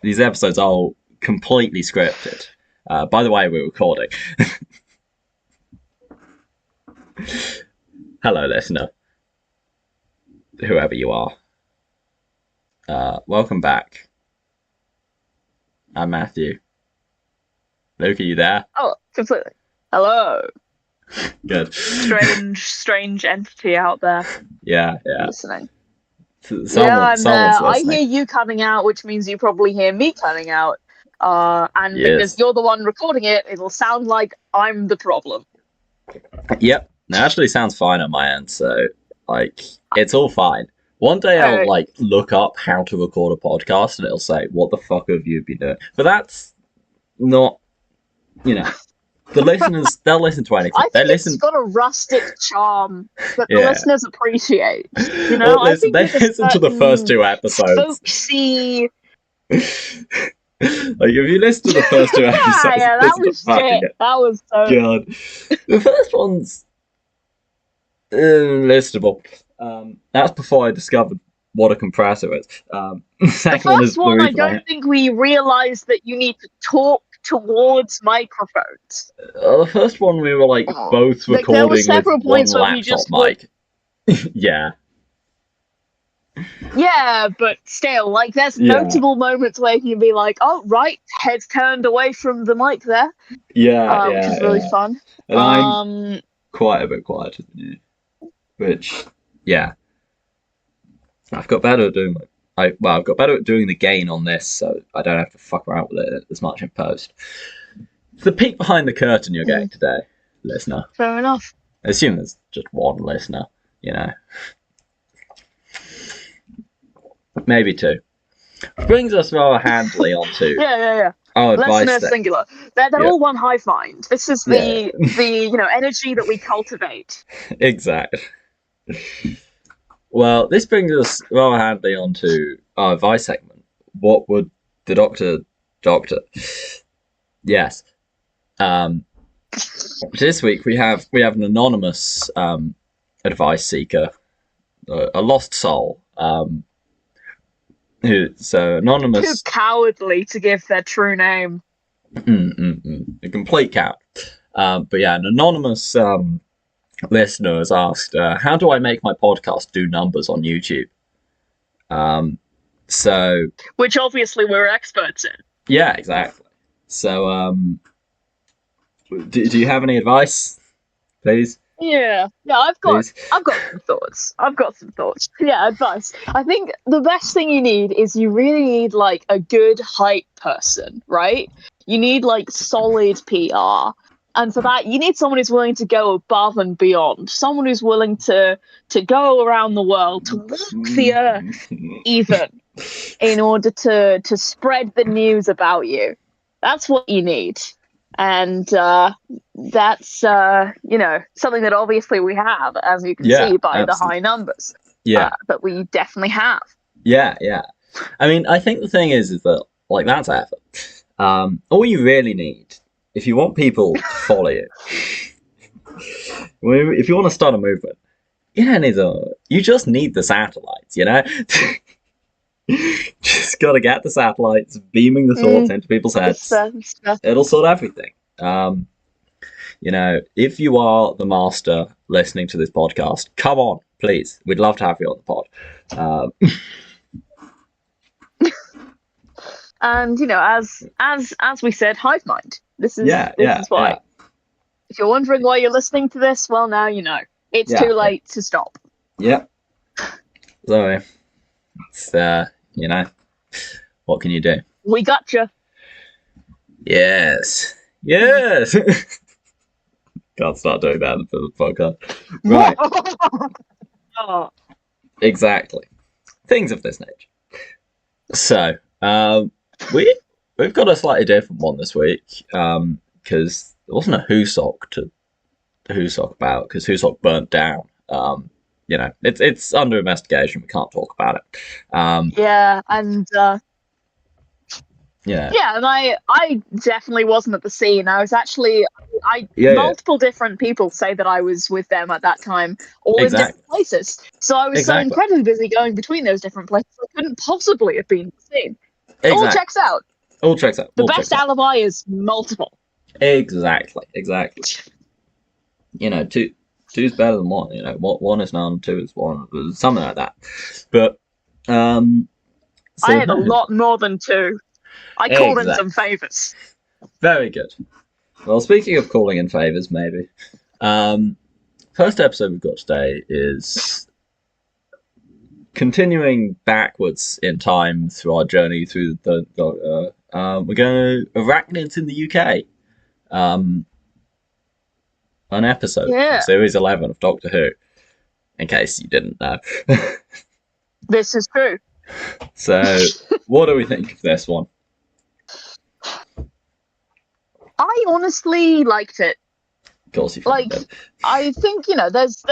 These episodes are all completely scripted. By the way, we're recording. Hello, listener. Whoever you are. Welcome back. I'm Matthew. Luke, are you there? Oh, completely. Hello. Good. Strange entity out there. Yeah. Listening. Someone's I listening. hear you cutting out, which means you probably hear me cutting out. And Yes. because you're the one recording it, it'll sound like I'm the problem. Yep. It actually sounds fine on my end, so, it's all fine. One day I'll, look up how to record a podcast, and it'll say, what the fuck have you been doing? But that's not, the listeners, they'll listen to anything. I think it's got a rustic charm that the listeners appreciate. Well, listen, they listen to the first 2 episodes. Folksy. If you listen to the first 2 episodes, that was shit. That was so God. The first one's listenable. That's before I discovered what a compressor is. The first one, I don't think we realised that you need to talk towards microphones. The first one we were both recording there were several with points one laptop mic. Yeah. Yeah, but still, there's notable moments where you can be like, "Oh, right, head's turned away from the mic there." Which is really fun. And I'm quite a bit quieter than you, which, I've got better at doing I've got better at doing the gain on this, so I don't have to fuck around with it as much in post. It's the peek behind the curtain you're getting today, listener. Fair enough. I assume there's just one listener, Maybe 2. Brings us rather handily onto our advice. Listener singular. They're all one hive mind. This is the energy that we cultivate. Exactly. Well, this brings us rather handily onto our advice segment. What would the doctor? Yes. This week we have an anonymous advice seeker, a lost soul. Who's anonymous. Too cowardly to give their true name. A complete coward. But yeah, an anonymous listener has asked, how do I make my podcast do numbers on YouTube? Which obviously we're experts in. Yeah, exactly. So, do you have any advice, please? Yeah, I've got some thoughts. Yeah, advice. I think the best thing you need is you really need a good hype person, right? You need solid PR. And for that, you need someone who's willing to go above and beyond. Someone who's willing to go around the world, to walk the earth, even, in order to spread the news about you. That's what you need. And that's, something that obviously we have, as you can see by the high numbers. That we definitely have. Yeah. I mean, I think the thing is that, that's effort. All you really need, if you want people to follow you, if you want to start a movement, you just need the satellites, Just gotta get the satellites, beaming the thoughts into people's heads. It'll sort everything. If you are the master listening to this podcast, come on, please. We'd love to have you on the pod. And as we said, hive mind. This is why. Yeah. If you're wondering why you're listening to this, well, now you know. It's too late to stop. Yep. So, it's what can you do? We gotcha. Yes. Can't start doing that for the podcast. Right. Oh. Exactly. Things of this nature. So, we've got a slightly different one this week, because there wasn't a Whosock to Whosock about, because Whosock burnt down. It's under investigation. We can't talk about it. And I definitely wasn't at the scene. I was actually, multiple different people say that I was with them at that time, all in different places. So I was so incredibly busy going between those different places, I couldn't possibly have been at the scene. All checks out. All checks out. The best alibi is multiple. Exactly. You know, two's better than one. You know, one is none, two is one, something like that. But so, I had a lot more than two. I called in some favors. Very good. Well, speaking of calling in favors, maybe first episode we've got today is continuing backwards in time through our journey through the we're going to Arachnids in the UK. An episode from series 11 of Doctor Who, in case you didn't know. This is true. So, what do we think of this one? I honestly liked it. Of course you liked it. I think, you know, there's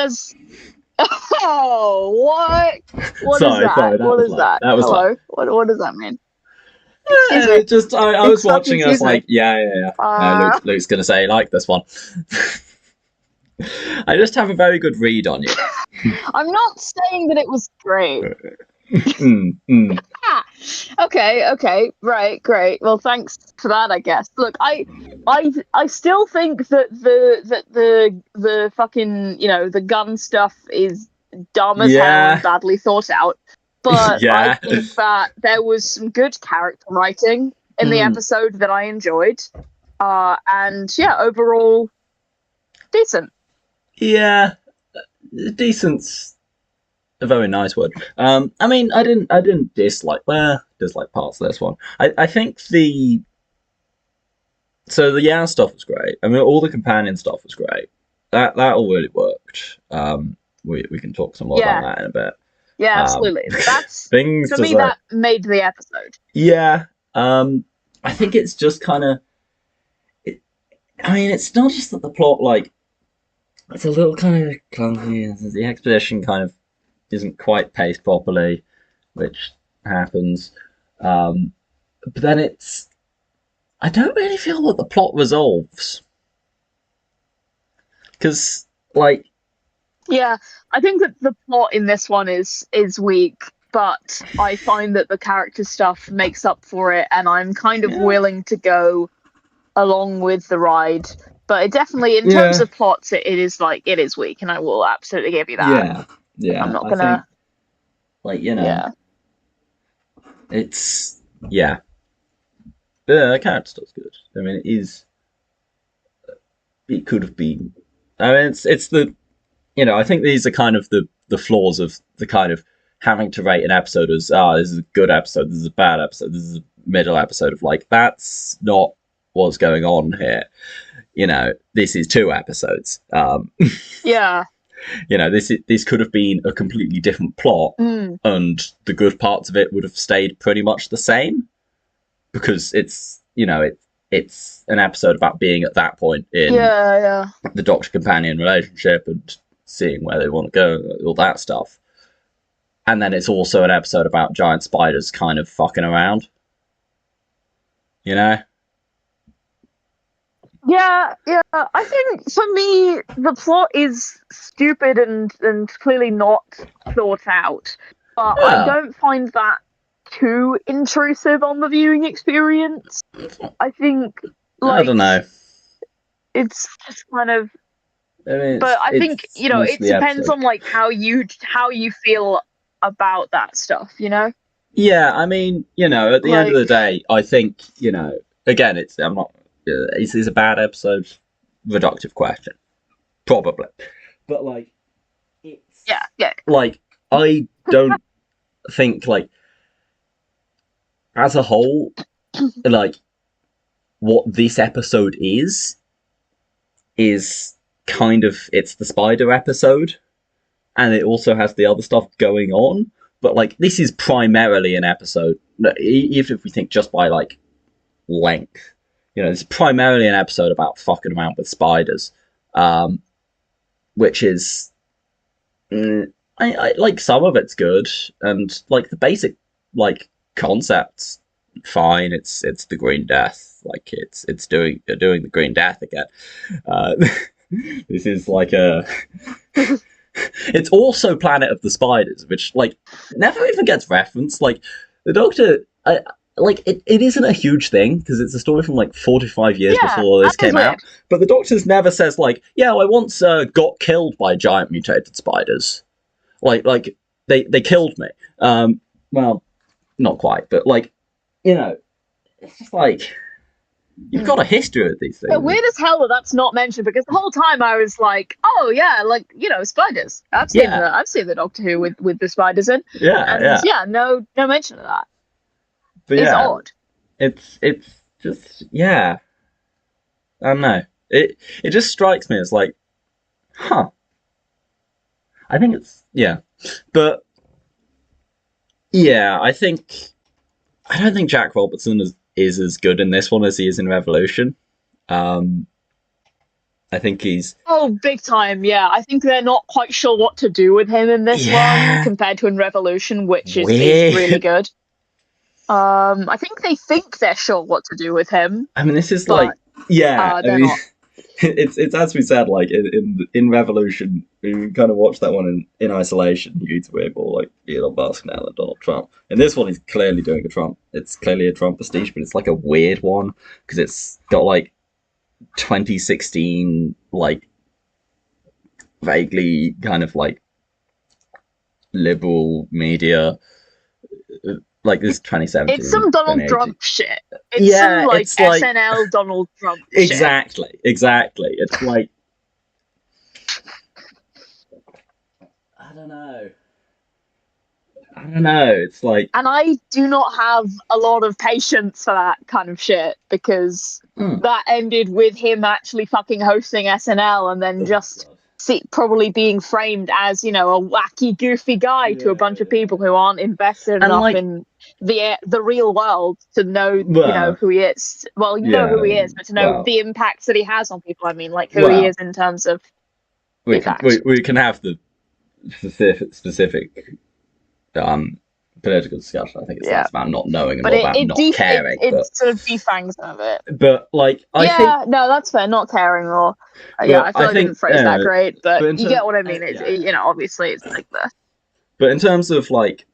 oh, what? What is that? What is that? Hello? What does that mean? Just I was watching. I was like, yeah. No, Luke's gonna say like this one. I just have a very good read on you. I'm not saying that it was great. Okay, right, great. Well, thanks for that, I guess. Look, I still think that the fucking, you know, the gun stuff is dumb as hell and badly thought out. But I think that there was some good character writing in the episode that I enjoyed. And yeah, overall, decent. Yeah, decent's a very nice word. I mean, I didn't dislike parts of this one. I think the Yao stuff was great. I mean, all the companion stuff was great. That all really worked. We can talk some more about that in a bit. Yeah, absolutely. That's things for me that made the episode. Yeah. I think it's just kind of. I mean, it's not just that the plot, like, it's a little kind of clunky. The exposition kind of isn't quite paced properly, which happens. But then I don't really feel that the plot resolves. Because, like... Yeah, I think that the plot in this one is weak, but I find that the character stuff makes up for it, and I'm kind of willing to go along with the ride. But it definitely, in terms of plots, it is weak, and I will absolutely give you that. Yeah. I'm not gonna... think, like, you know... It's... Yeah. The character stuff's good. I mean, it could have been... I mean, it's the... You know, I think these are kind of the flaws of the kind of having to rate an episode as, this is a good episode, this is a bad episode, this is a middle episode of, like, that's not what's going on here. You know, this is 2 episodes. Yeah. You know, this could have been a completely different plot, and the good parts of it would have stayed pretty much the same, because it's, you know, it's an episode about being at that point in the Doctor-companion relationship and seeing where they want to go, all that stuff. And then it's also an episode about giant spiders kind of fucking around. You know? Yeah. I think for me, the plot is stupid and clearly not thought out. But I don't find that too intrusive on the viewing experience. I think, like, I don't know. It's just kind of... I mean, but I think, you know, it depends on, like, how you feel about that stuff, you know? Yeah, I mean, you know, at the end of the day, I think, you know, again, is a bad episode? Reductive question. Probably. But, like, it's... Yeah. Like, I don't think, like, as a whole, like, what this episode is kind of, it's the spider episode, and it also has the other stuff going on, but, like, this is primarily an episode, even if we think just by, like, length, you know, it's primarily an episode about fucking around with spiders, which is, I like, some of it's good, and, like, the basic, like, concept's fine. It's the Green Death, like, it's doing the Green Death again. This is like a... It's also Planet of the Spiders, which, like, never even gets referenced. Like, the Doctor... like it isn't a huge thing because it's a story from like 45 years before this that is came out. But the Doctor's never says like, yeah, I once got killed by giant mutated spiders. Like they killed me. Well, not quite, but like, you know, it's just like you've got a history with these things. Yeah, weird as hell that that's not mentioned, because the whole time I was like, oh yeah, like, you know, spiders. I've seen the Doctor Who with the spiders in. No mention of that. But it's odd. It's just I don't know. It just strikes me as like, huh. I think it's but I don't think Jack Robertson is as good in this one as he is in Revolution. I think he's big time. Yeah, I think they're not quite sure what to do with him in this one compared to in Revolution, which is really good. I think they think they're sure what to do with him. I mean, this is like they're not. It's as we said, like in Revolution, we kind of watched that one in isolation. He's a weird ball like Elon Musk now than Donald Trump. In this one, he's clearly doing a Trump. It's clearly a Trump pastiche, but it's like a weird one because it's got like 2016 like vaguely kind of like liberal media. Like this 2017. It's some Donald Trump shit. It's some like SNL Donald Trump shit. Exactly. It's like I don't know. It's like, and I do not have a lot of patience for that kind of shit because that ended with him actually fucking hosting SNL and then probably being framed as, you know, a wacky, goofy guy to a bunch of people who aren't invested enough in the real world to know, you know, who he is. Well, you know who he is, but to know the impacts that he has on people. I mean, like who he is in terms of. We can have the specific political discussion. I think it's less about not knowing and more about not caring. It sort of defangs some of it. But like, I think no, that's fair. Not caring, or I feel like I didn't phrase that great, but you get what I mean. You know, obviously, it's like this. But in terms of like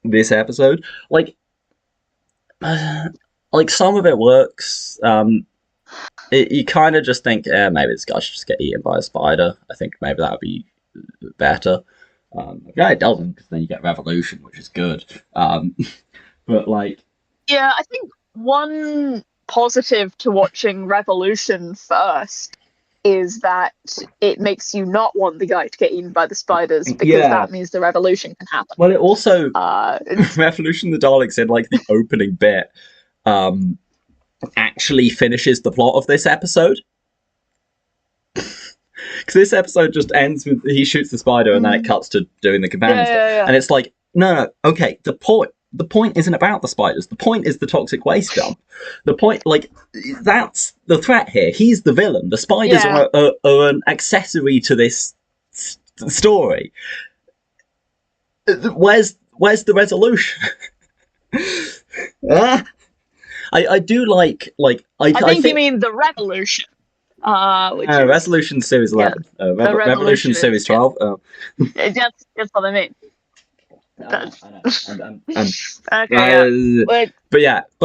this episode, like some of it works. You kind of just think, maybe this guy should just get eaten by a spider. I think maybe that would be better. It doesn't, because then you get Revolution, which is good. But like, I think one positive to watching Revolution first is that it makes you not want the guy to get eaten by the spiders, because that means the revolution can happen. Well, it also Revolution the Daleks in like the opening bit actually finishes the plot of this episode. Because this episode just ends with he shoots the spider and then it cuts to doing the companion stuff. And it's like, no, okay, the point isn't about the spiders. The point is the toxic waste dump. The point, like, that's the threat here. He's the villain. The spiders are an accessory to this story. Where's the resolution? I do like I think you mean the revolution. Resolution Series 11. Revolution Series 12. That's what I mean. But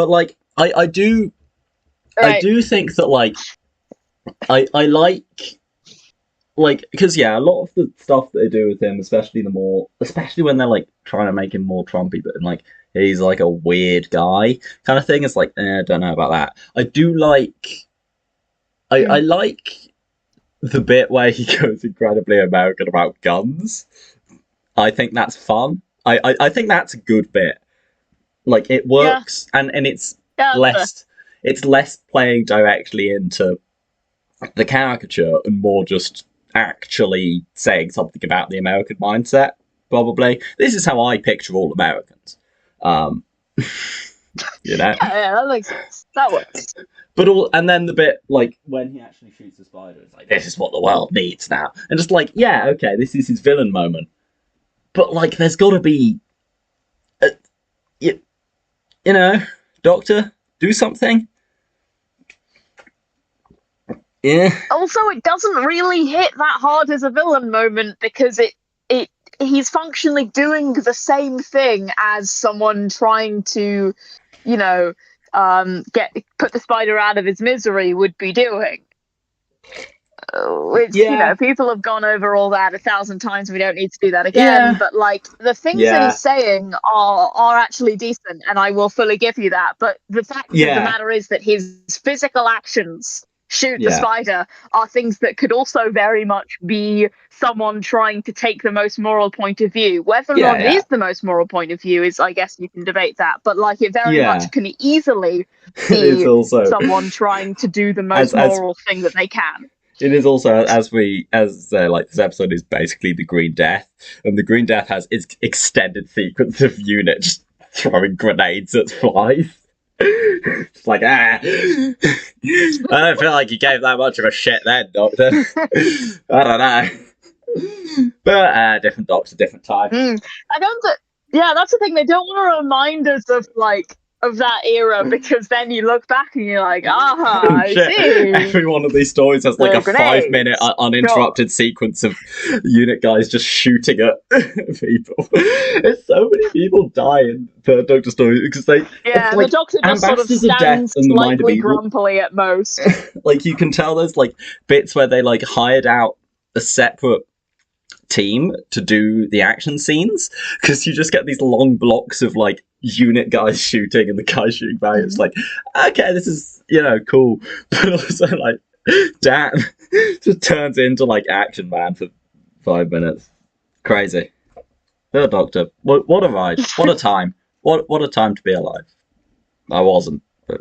like I do think that like I like because a lot of the stuff that they do with him, especially when they're like trying to make him more Trumpy, but like he's like a weird guy kind of thing. It's like, I don't know about that. I do like. I like the bit where he goes incredibly American about guns. I think that's fun. I think that's a good bit. Like, it works, and it's less playing directly into the caricature and more just actually saying something about the American mindset, probably. This is how I picture all Americans. You know? Yeah, that makes sense. That works. And then the bit, like, when he actually shoots the spider, it's like, this is what the world needs now. And just like, okay, this is his villain moment. But, like, there's got to be, you know, Doctor, do something. Yeah. Also, it doesn't really hit that hard as a villain moment because he's functionally doing the same thing as someone trying to, you know, put the spider out of his misery would be doing. Which, people have gone over all that 1,000 times. We don't need to do that again. Yeah. But like the things that he's saying are actually decent, and I will fully give you that. But the fact of the matter is that his physical actions, shoot the spider, are things that could also very much be someone trying to take the most moral point of view. Whether or not it is the most moral point of view is, I guess, you can debate that. But like, it very much can easily be also someone trying to do the most moral thing that they can. It is also, as this episode is basically the Green Death, and the Green Death has its extended sequence of Unit just throwing grenades at flies. It's like, I don't feel like you gave that much of a shit then, Doctor. I don't know. But different Doctor, different time. That's the thing. They don't want to remind us of that era, because then you look back and you're like, I see. Every one of these stories has like a 5-minute uninterrupted sequence of Unit guys just shooting at people. There's so many people die in Third Doctor stories because the Doctor just sort of stands slightly grumpily at most. Like, you can tell there's like bits where they like hired out a separate team to do the action scenes, because you just get these long blocks of like Unit guys shooting and the guys shooting back. It's like, okay, this is cool, but also like, damn, just turns into like Action Man for 5 minutes. Crazy. The Doctor, what a ride, what a time, what a time to be alive. I wasn't, but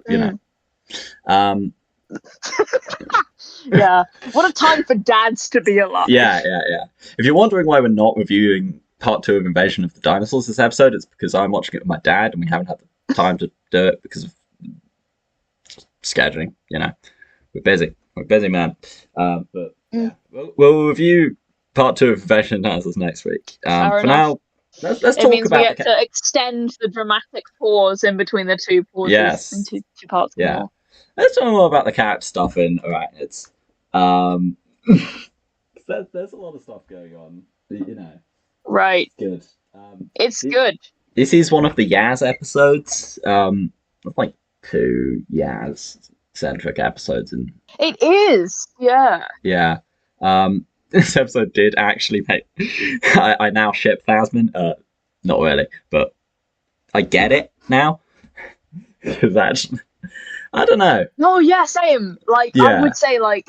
yeah, what a time for dads to be alive. Yeah. If you're wondering why we're not reviewing part 2 of Invasion of the Dinosaurs this episode, it's because I'm watching it with my dad and we haven't had the time to do it because of scheduling. We're busy, man. But we'll review part 2 of Invasion of the Dinosaurs next week. For now, let's talk about. It means we get to extend the dramatic pause in between the two pauses into two parts more. Let's talk more about the cat stuff in Arachnids. There's a lot of stuff going on, Right. It's good. It's good. This is one of the Yaz episodes. Like 2 Yaz-centric episodes. It is, yeah. Yeah. This episode did actually make... I now ship Thasmin. Not really, but I get it now. Because actually... I don't know. No, yeah, same. I would say, I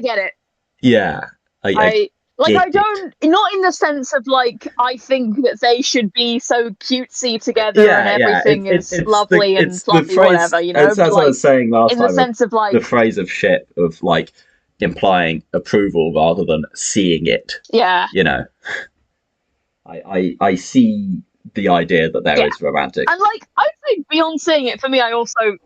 get it. Yeah. I don't, not in the sense of, I think that they should be so cutesy together and everything is lovely and fluffy, whatever, That's what I was saying last time. In the sense of, the phrase of ship, of, implying approval rather than seeing it. Yeah. I see the idea that there is romantic. And, I'd say beyond seeing it, for me, I also,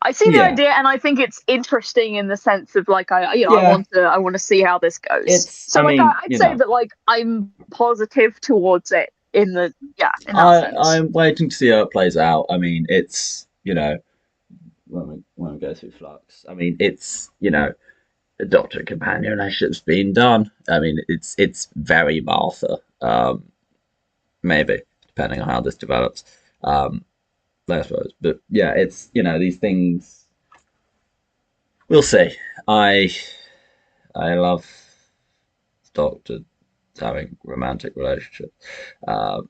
I see the idea, and I think it's interesting in the sense of I want to see how this goes. I'd say that I'm positive towards it in that sense. I'm waiting to see how it plays out. I mean, it's when we go through Flux. I mean, it's the Doctor companion relationship's been done. I mean, it's very Martha. Maybe depending on how this develops. I suppose, but it's these things. We'll see. I love Doctor having romantic relationships, but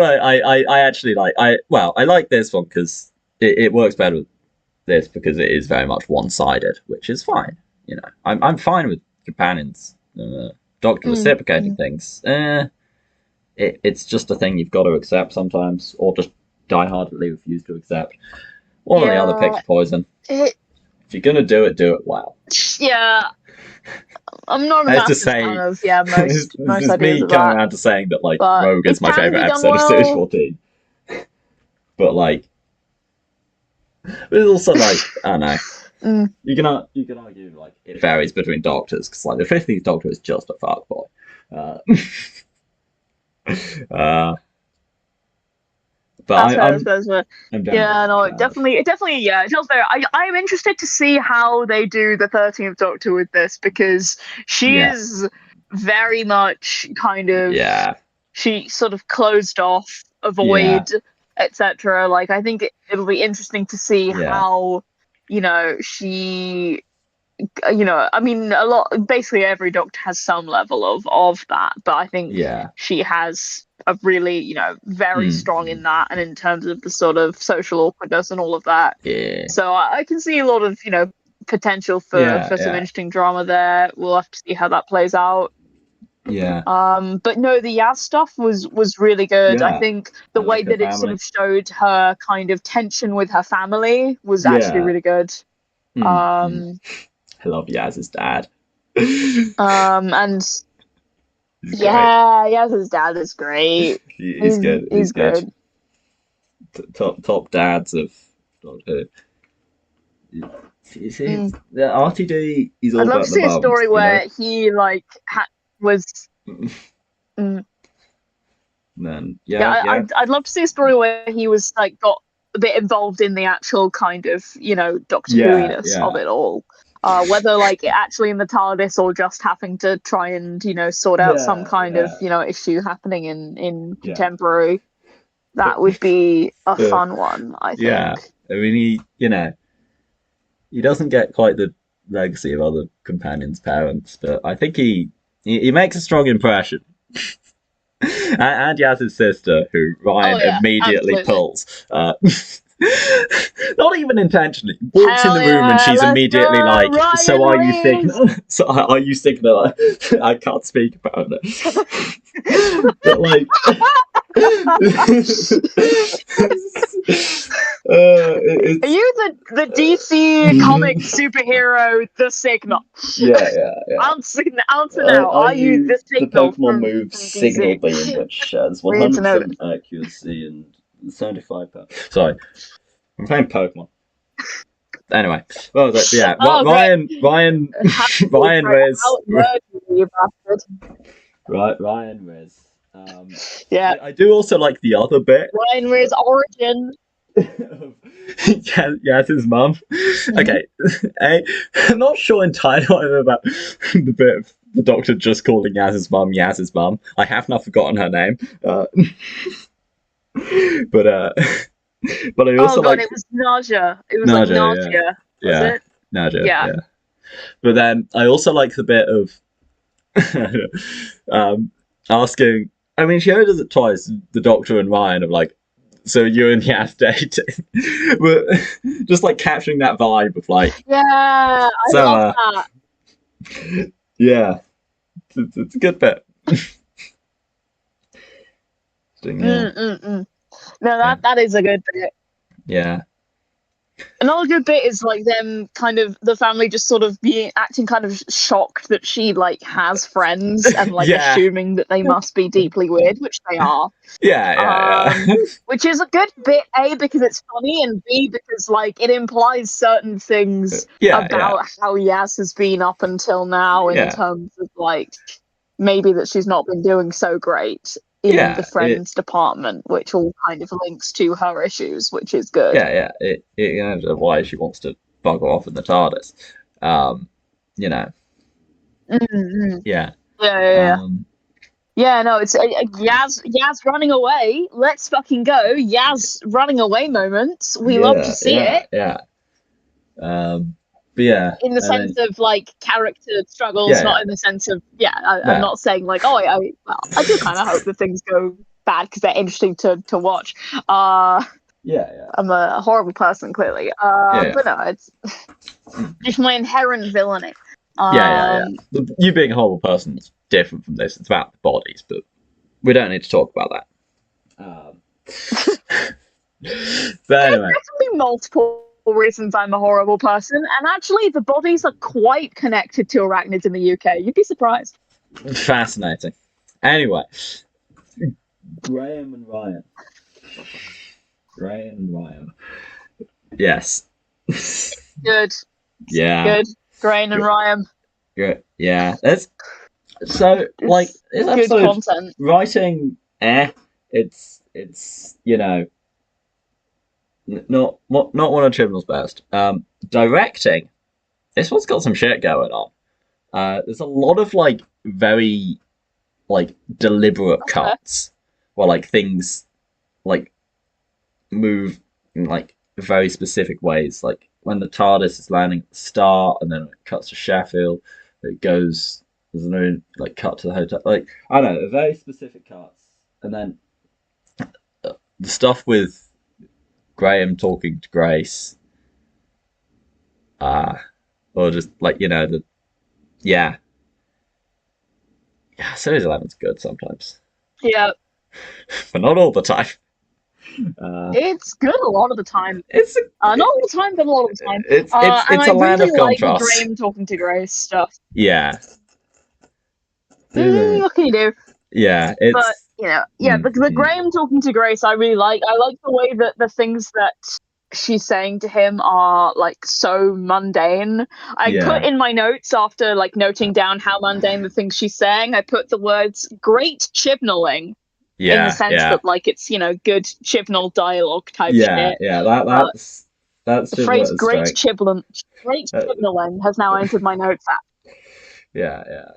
I actually I like this one because it works better with this because it is very much one-sided, which is fine. I'm fine with companions. Doctor reciprocating things. It's just a thing you've got to accept sometimes, or just die-heartedly refuse to accept. One or the other picks poison. If you're gonna do it well. Yeah. I'm not a massive fan of most it's ideas me of coming that. around to saying that Rogue is my favourite episode of Series 14. But it's also I don't know. You can argue it varies between Doctors because the 15th Doctor is just a fuckboy. But I'm it definitely, it feels very. I am interested to see how they do the 13th Doctor with this because she is very much kind of Yeah. she sort of closed off, avoid, etc. Like I think it'll be interesting to see how she I mean basically every doctor has some level of that, but I think she has a really very strong in that, and in terms of the sort of social awkwardness and all of that. So I can see a lot of potential for some interesting drama there. We'll have to see how that plays out. But no, the Yaz stuff was really good. I think the way that it sort of showed her kind of tension with her family was actually really good. I love Yaz's dad. And Yaz's dad is great. He's good. He's good. Top dads of Doctor Who. Is he? The RTD? He's all I'd love about to see a story where he like was. Then I'd love to see a story where he was like got a bit involved in the actual kind of Doctor Who-ness of it all. Whether like actually in the TARDIS or just having to try and sort out some kind of issue happening in contemporary. That would be a fun one, I think. Yeah, I mean he doesn't get quite the legacy of other companions' parents, but I think he makes a strong impression. And Yaz's sister, who Ryan immediately pulls. Not even intentionally. Walks in the room and she's immediately like, Ryan "So are you Sigma? So are you Sigma?" Like, I can't speak about it. But like, are you the DC comic superhero, the Signal? Yeah. Answer now. Are you the Signal? The Pokemon move Signal Beam, which has 100% accuracy and 75 power. Sorry, I'm playing Pokemon. Anyway, what was it? Yeah, Ryan, Rizz. Right, Ryan Rizz. I do also like the other bit. Ryan Rizz origin. Yaz's mum. Okay, I'm not sure entirely what I'm about the bit of the Doctor just calling Yaz's mum. I have not forgotten her name. But I also like. It was Nausea. It was like Nausea. Was it? Nausea. Yeah. But then I also like the bit of asking. I mean, she only does it twice. The Doctor and Ryan of like, "So you and Yaz dating?" But just like capturing that vibe of like. Yeah, I love that. Yeah, it's a good bit. No, that is a good bit. Yeah. Another good bit is like them kind of the family just sort of acting kind of shocked that she like has friends and like assuming that they must be deeply weird, which they are. Yeah. Which is a good bit, A, because it's funny, and B, because like it implies certain things about how Yaz has been up until now in terms of like maybe that she's not been doing so great in the friends department, which all kind of links to her issues, which is good. Yeah. It why she wants to bugger off in the TARDIS. Yeah, no, it's Yaz running away. Let's fucking go. Yaz running away moments. We love to see it. Yeah. But yeah. In the sense of like character struggles, not in the sense of I'm not saying like I do kind of hope that things go bad because they're interesting to watch. I'm a horrible person clearly. But no, it's just my inherent villainy. You being a horrible person is different from this. It's about the bodies, but we don't need to talk about that. But anyway, there's definitely multiple reasons I'm a horrible person, and actually the bodies are quite connected to arachnids in the UK. You'd be surprised. Fascinating. Anyway, Graham and Ryan. Yes. Good. Yeah. Good. Graham and Ryan. Good. Yeah. That's so like this episode good content. Writing. It's not one of Chibnall's best. Directing. This one's got some shit going on. There's a lot of like very like deliberate cuts where like things like move in like very specific ways. Like when the TARDIS is landing at the start, and then it cuts to Sheffield, it goes. There's no like cut to the hotel. Like I don't know, very specific cuts, and then the stuff with Graham talking to Grace, or just like yeah, Series 11's good sometimes. Yeah, but not all the time. It's good a lot of the time. Not all the time, but a lot of the time. It's a land of contrast. Like the Graham talking to Grace stuff. Yeah. What can you do? Yeah, but the Graham talking to Grace, I really like. I like the way that the things that she's saying to him are like so mundane. I put in my notes after like noting down how mundane the things she's saying. I put the words "great chibnalling" in the sense that like it's good Chibnall dialogue type shit. That's the phrase "great Chibnalling" has now entered my notes app.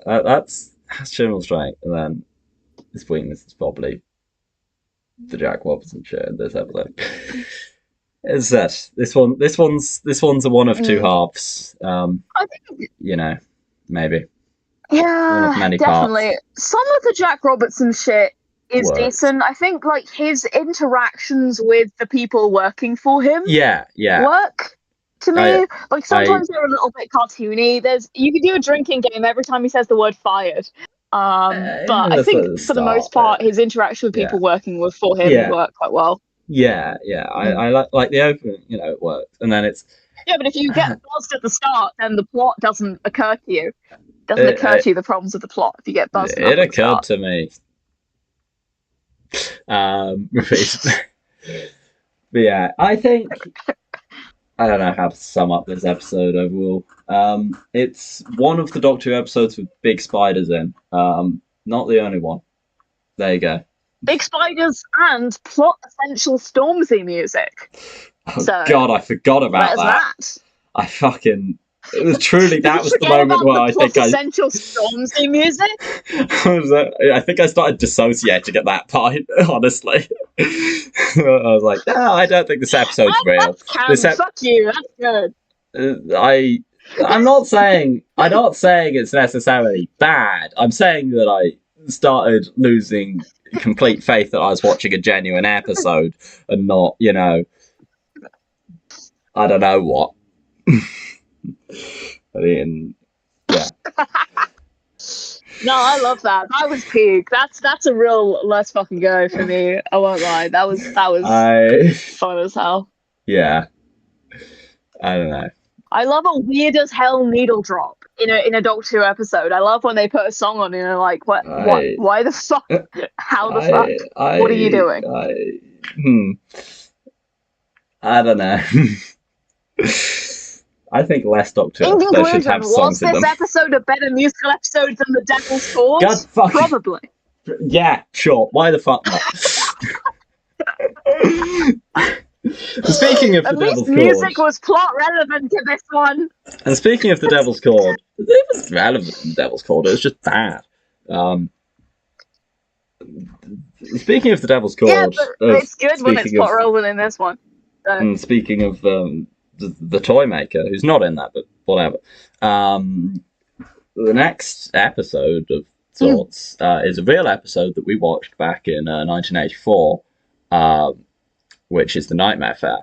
That's Chibnall's strength, and then his weakness is probably the Jack Robinson shit in this episode. Is that this one's a one of two halves. I think maybe. Yeah, one of many definitely. Parts. Some of the Jack Robertson shit is decent. I think like his interactions with the people working for him work to me. Like sometimes they're a little bit cartoony. You could do a drinking game every time he says the word fired. But I think for the most part his interaction with people working for him work quite well. I like the opening, it works. And then it's but if you get buzzed at the start, then the plot doesn't occur to you. It doesn't occur to you the problems of the plot if you get buzzed. It occurred to me. But yeah, I think I don't know how to sum up this episode overall. It's one of the Doctor Who episodes with big spiders in. Not the only one. There you go. Big spiders and plot essential Stormzy music. Oh God, I forgot about that. I fucking. It was truly that was the moment where I think essential Stormzy music. I think I started dissociating at that point. Honestly, I was like, no, I don't think this episode's real. Fuck you. That's good. I'm not saying it's necessarily bad. I'm saying that I started losing complete faith that I was watching a genuine episode and not, I don't know what. I mean, yeah. No, I love that. That was peak. That's a real let's fucking go for me. I won't lie. That was fun as hell. Yeah. I don't know. I love a weird as hell needle drop in a Doctor Who episode. I love when they put a song on and you're like, what? Why the fuck? How the fuck? What are you doing? I don't know. I think less Doctor Who episodes should have songs in them. Was this episode a better musical episode than The Devil's Cause? God fucking... Probably. Yeah, sure. Why the fuck not? Speaking of The Devil's Cause... music was plot relevant to this one. And speaking of The Devil's Cause, it was relevant in The Devil's Cause, it was just bad. Speaking of The Devil's Cause... Yeah, but it's good when it's plot relevant in this one. And speaking of... the Toymaker, who's not in that, but whatever. The next episode of sorts is a real episode that we watched back in 1984, which is The Nightmare Fair.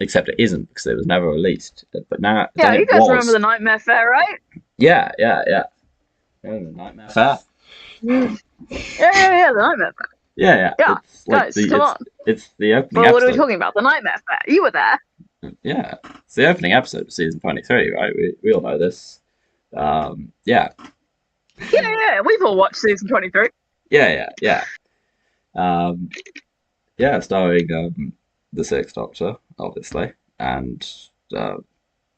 Except it isn't because it was never released. But now, yeah, you guys remember The Nightmare Fair, right? Yeah. The Nightmare Fair. Yeah, The Nightmare Fair. Yeah. It's guys, come on. It's the opening episode. What are we talking about? The Nightmare Fair. You were there. Yeah, it's the opening episode of season 23, right? We all know this. Yeah, we've all watched season 23. Yeah. Starring the Sixth Doctor, obviously, and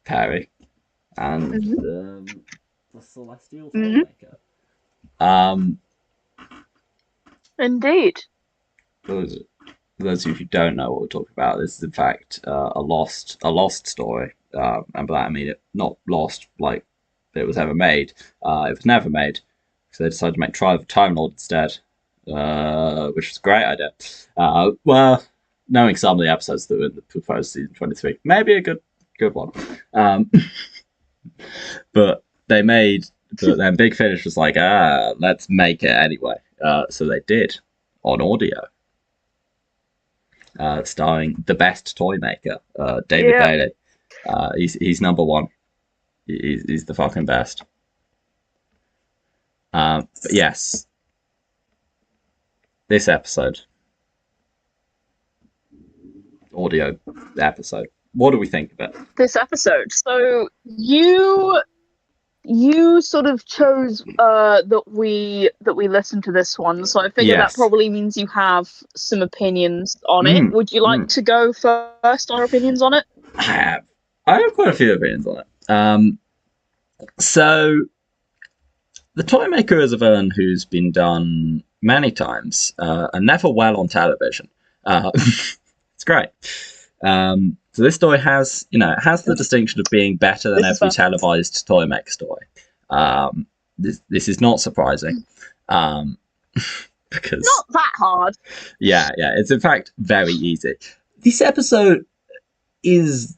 Perry, and the Celestial Toymaker. Indeed. Those of you who don't know what we're talking about, this is in fact a lost story, and by that I mean it not lost like it was ever made. It was never made. So they decided to make Trial of a Time Lord instead, which was a great idea. Well, knowing some of the episodes that were in the proposed season 23, maybe a good one. But then Big Finish was like, let's make it anyway. So they did on audio. Starring the best Toymaker, David Bailey. He's number one. He's the fucking best. But yes, this episode, audio episode. What do we think of it? This episode. So you sort of chose that we listened to this one. So I figure that probably means you have some opinions on it. Would you like to go first on our opinions on it? I have quite a few opinions on it. So the Toymaker is a villain who's been done many times and never well on television. It's great. So this story has, the distinction of being better than every televised Toymaker story. This is not surprising, because not that hard. Yeah, it's in fact very easy. This episode is,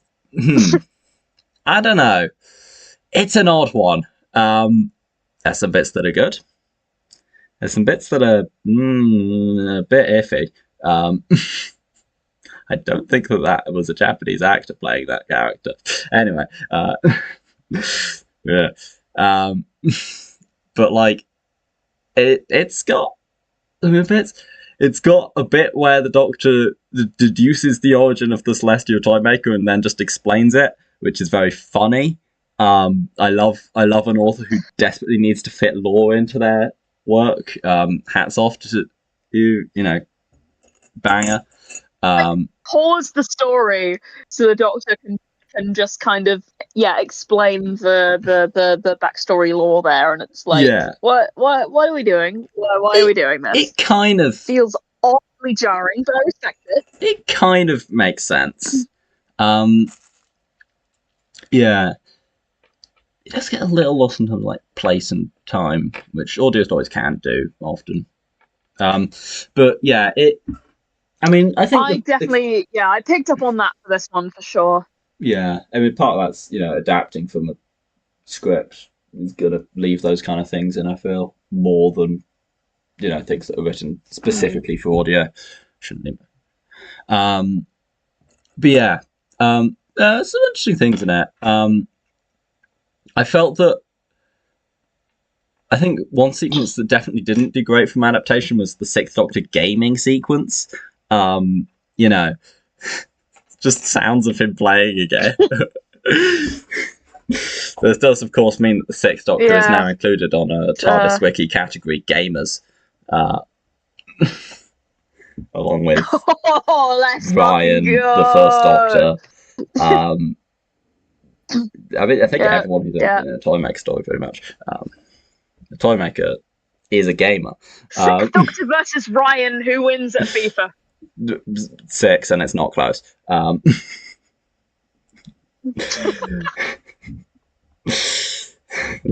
I don't know, it's an odd one. There's some bits that are good. There's some bits that are a bit iffy. I don't think that was a Japanese actor playing that character. Anyway, yeah. But like, it's got it's got a bit where the Doctor deduces the origin of the Celestial Toymaker and then just explains it, which is very funny. I love an author who desperately needs to fit lore into their work. Hats off to you, banger. Pause the story so the Doctor can just kind of explain the backstory lore there, and it's like, what are we doing? Why are we doing this? It kind of feels awfully jarring, but I respect it. It kind of makes sense. It does get a little lost in terms of like place and time, which audio stories can do often. But yeah, I think I picked up on that for this one for sure. Yeah, I mean, part of that's adapting from a script. Is gonna leave those kind of things in. I feel more than things that are written specifically for audio. Shouldn't leave. But yeah, some interesting things in it. I felt that. I think one sequence that definitely didn't do great from adaptation was the Sixth Doctor gaming sequence. Just sounds of him playing again. This does, of course, mean that the Sixth Doctor is now included on a TARDIS Wiki category, gamers, along with Ryan, the First Doctor. I think everyone who's in a Toymaker story, pretty much. The Toymaker is a gamer. Sixth Doctor versus Ryan, who wins at FIFA? 6, and it's not close.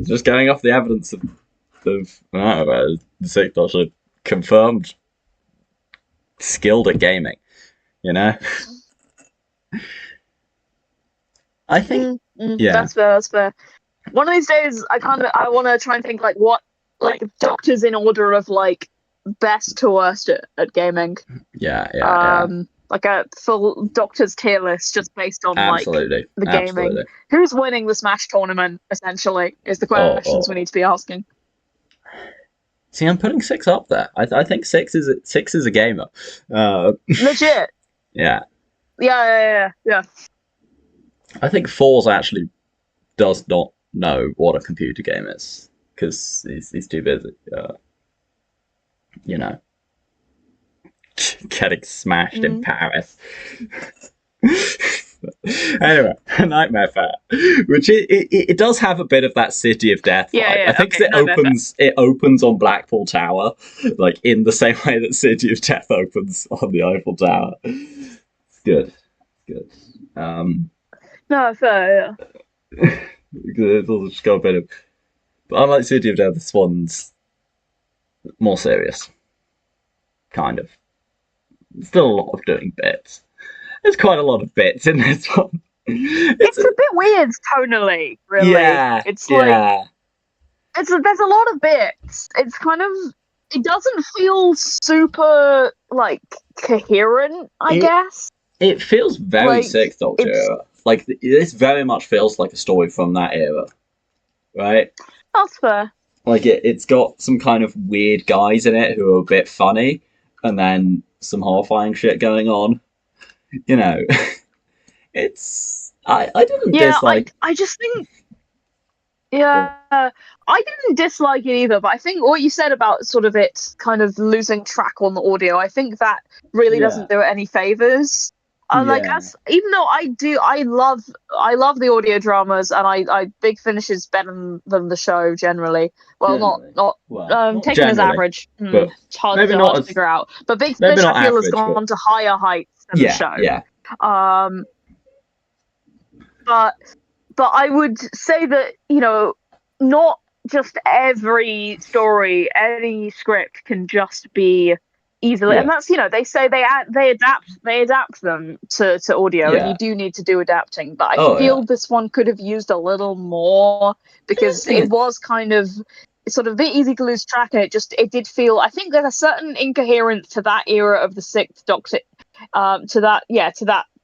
Just going off the evidence of the Sixth Doctor confirmed skilled at gaming, I think that's fair. One of these days I want to try and think what Doctors in order of best to worst at gaming. Like a full Doctor's tier list just based on the gaming. Who's winning the Smash tournament, essentially, is the questions we need to be asking. See, I'm putting 6 up there. I think 6 is a gamer. Legit. Yeah. Yeah. I think 4's actually does not know what a computer game is because he's too busy. Getting smashed in Paris. Anyway, Nightmare Fair, which it does have a bit of that City of Death vibe. I think it opens on Blackpool Tower, in the same way that City of Death opens on the Eiffel Tower. Good. No, fair, yeah. It'll just go a bit of. But unlike City of Death, this one's more serious, kind of. Still a lot of doing bits. There's quite a lot of bits in this one. It's a bit weird tonally, really. Yeah, It's like yeah. there's a lot of bits. It's kind of, it doesn't feel super like coherent, I guess. It feels very Like, Sixth Doctor it's era. Like this very much feels like a story from that era, right? that's fair. Like it's got some kind of weird guys in it who are a bit funny, and then some horrifying shit going on. You know, it's I didn't Yeah, dislike. I just think, yeah, I didn't dislike it either, but I think what you said about sort of it kind of losing track on the audio, I think that really Yeah, doesn't do it any favors. Like, yeah. as even though I love the audio dramas, and I Big Finish is better than the show generally. Well, Generally, not well, not taken as generally, average. but It's hard maybe hard not to as figure out. But Big maybe Finish, I not feel, has average, but gone to higher heights than the yeah, show. yeah, Um, but I would say that, not just every story, any script can just be easily, and yeah, that's, they say they adapt them to audio, and you yeah. do need to do adapting. But I Oh yeah. feel this one could have used a little more, I don't because think it it. was kind of sort of a bit easy to lose track, and it did feel, I think there's a certain incoherence to that era of the Sixth Doctor, to that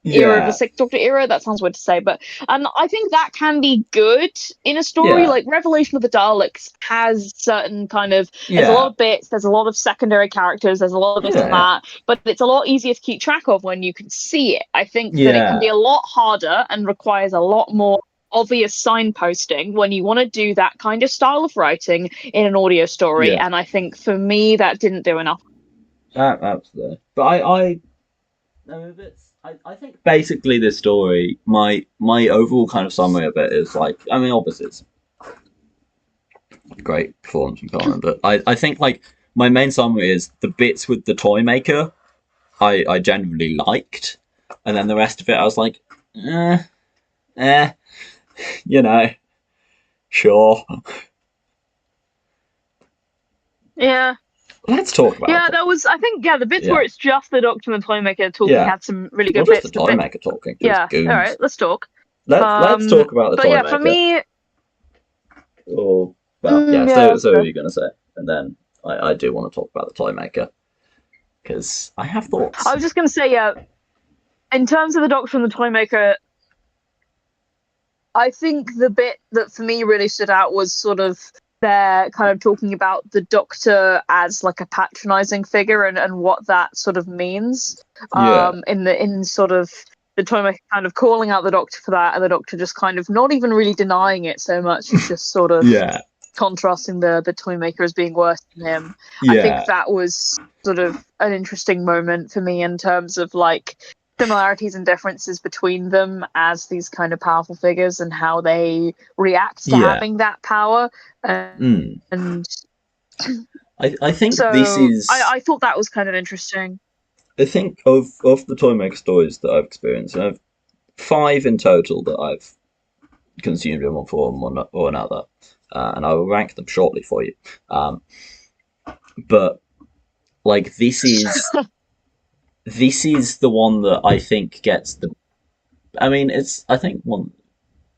era of the Yeah, Sixth Doctor era. That sounds weird to say, but and I think that can be good in a story. yeah, Like Revelation of the Daleks has certain kind of, there's a lot yeah, of bits, there's a lot of secondary characters, there's a lot of this and yeah, that, but it's a lot easier to keep track of when you can see it. I think that it can be yeah, a lot harder and requires a lot more obvious signposting when you want to do that kind of style of writing in an audio story. yeah. And I think for me that didn't do enough. Absolutely. But I no, I think basically this story, my overall kind of summary of it is like, I mean, obviously it's a great performance from Colin, but I think like my main summary is the bits with the Toymaker, I generally liked, and then the rest of it I was like, eh, eh, you know, sure. Yeah. Let's talk about Yeah, it. that was, I think, yeah, the bits where Yeah, it's just the Doctor and the Toymaker talking yeah. had some really Not good just the bits. Toymaker talking, just Yeah, all right, goons. let's talk. Let's talk about the But yeah, for Toymaker. me, Or well, yeah. yeah, So that's what are fair. you gonna say? And then I do want to talk about the Toymaker because I have I thoughts. was just gonna say, yeah, in terms of the Doctor and the Toymaker, I think the bit that for me really stood out was sort of they're kind of talking about the Doctor as like a patronizing figure, and what that sort of means. Yeah, In sort of the Toymaker kind of calling out the Doctor for that, and the Doctor just kind of not even really denying it so much as just sort of yeah, contrasting the Toymaker as being worse than him. I think yeah, that was sort of an interesting moment for me in terms of like similarities and differences between them as these kind of powerful figures, and how they react to yeah. having that power. Mm. And I think this so is. I thought that was kind of interesting. I think of the Toymaker stories that I've experienced, I have five in total that I've consumed in one form or another, and I will rank them shortly for you. Um, but like this is the one that I think gets the. I mean, it's I think one.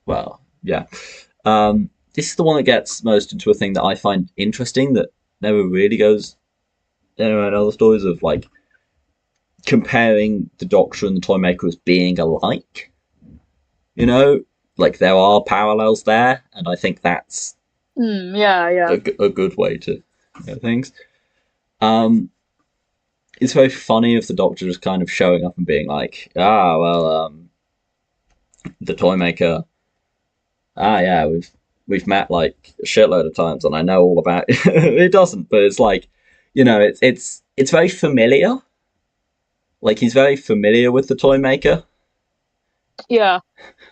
Well, yeah. This is the one that gets most into a thing that I find interesting that never really goes anywhere in other stories of like comparing the Doctor and the Toymaker as being alike. You know, like there are parallels there, and I think that's Yeah, yeah. a good way to things. Um, it's very funny if the Doctor just kind of showing up and being like, ah, well, the Toymaker. Ah, yeah, we've met like a shitload of times, and I know all about it. It doesn't, but it's like, it's very familiar. Like he's very familiar with the Toymaker. Yeah.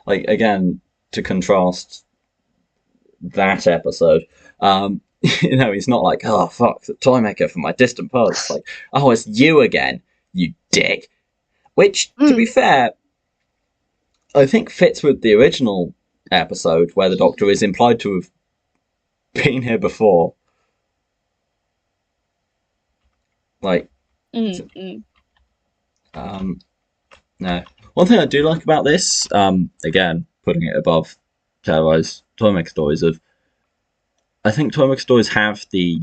Like again, to contrast that episode, he's not like, oh fuck, the Toymaker from my distant past. It's like, oh, it's you again, you dick. Which, to be fair, I think fits with the original episode where the Doctor is implied to have been here before. Like, Mm. no. One thing I do like about this, again, putting it above televised Toymaker stories, I think Toymaker stories have a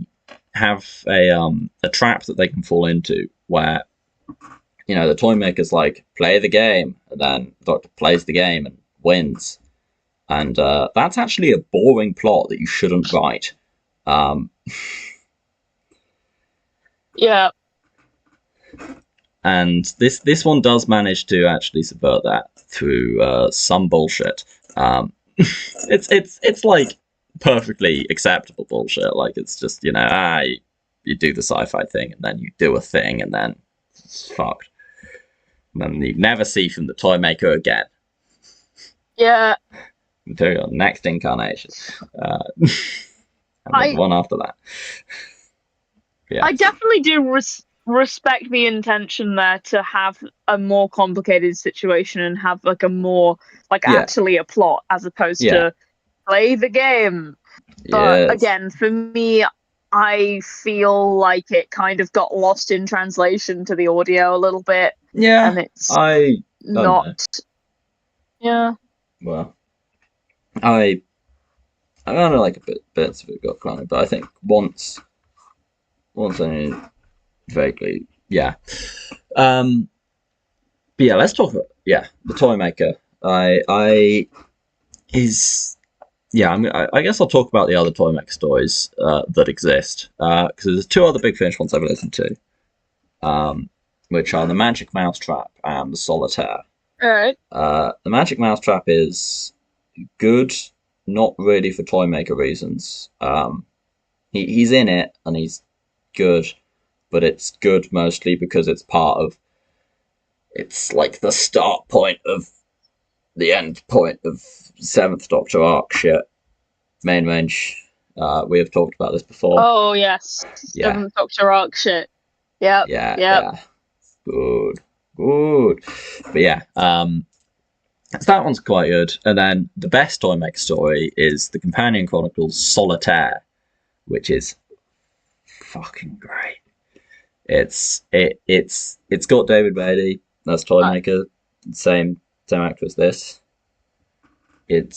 trap that they can fall into where, the Toymaker's like, play the game, and then the Doctor plays the game and wins. And that's actually a boring plot that you shouldn't write. Yeah. And this one does manage to actually subvert that through some bullshit. It's like perfectly acceptable bullshit. Like, it's just, you do the sci-fi thing, and then you do a thing, and then it's fucked. And then you never see from the Toymaker again. Yeah. Until your next incarnation. And the one after that. Yeah. I definitely do respect the intention there to have a more complicated situation and have like a more actually a plot as opposed to play the game. But again, for me, I feel like it kind of got lost in translation to the audio a little bit. Yeah, and it's I not. know. Yeah. Well, I only like bits of it got granted, but I think once I knew vaguely, yeah. But yeah, let's talk about the Toymaker. I guess I'll talk about the other Toymaker stories that exist because there's two other Big Finish ones I've listened to, which are the Magic Mousetrap and the Solitaire. All right. The Magic Mousetrap is good, not really for Toymaker reasons. He's in it and he's good, but it's good mostly because it's like the start point of the end point of 7th Doctor arc shit. Main range. We have talked about this before. Oh yes. 7th Doctor arc shit. Yep. Yeah. Good. But yeah, so that one's quite good. And then the best Toymaker story is the Companion Chronicles Solitaire, which is fucking great. It's got David Bailey as Toymaker, same actor as this. It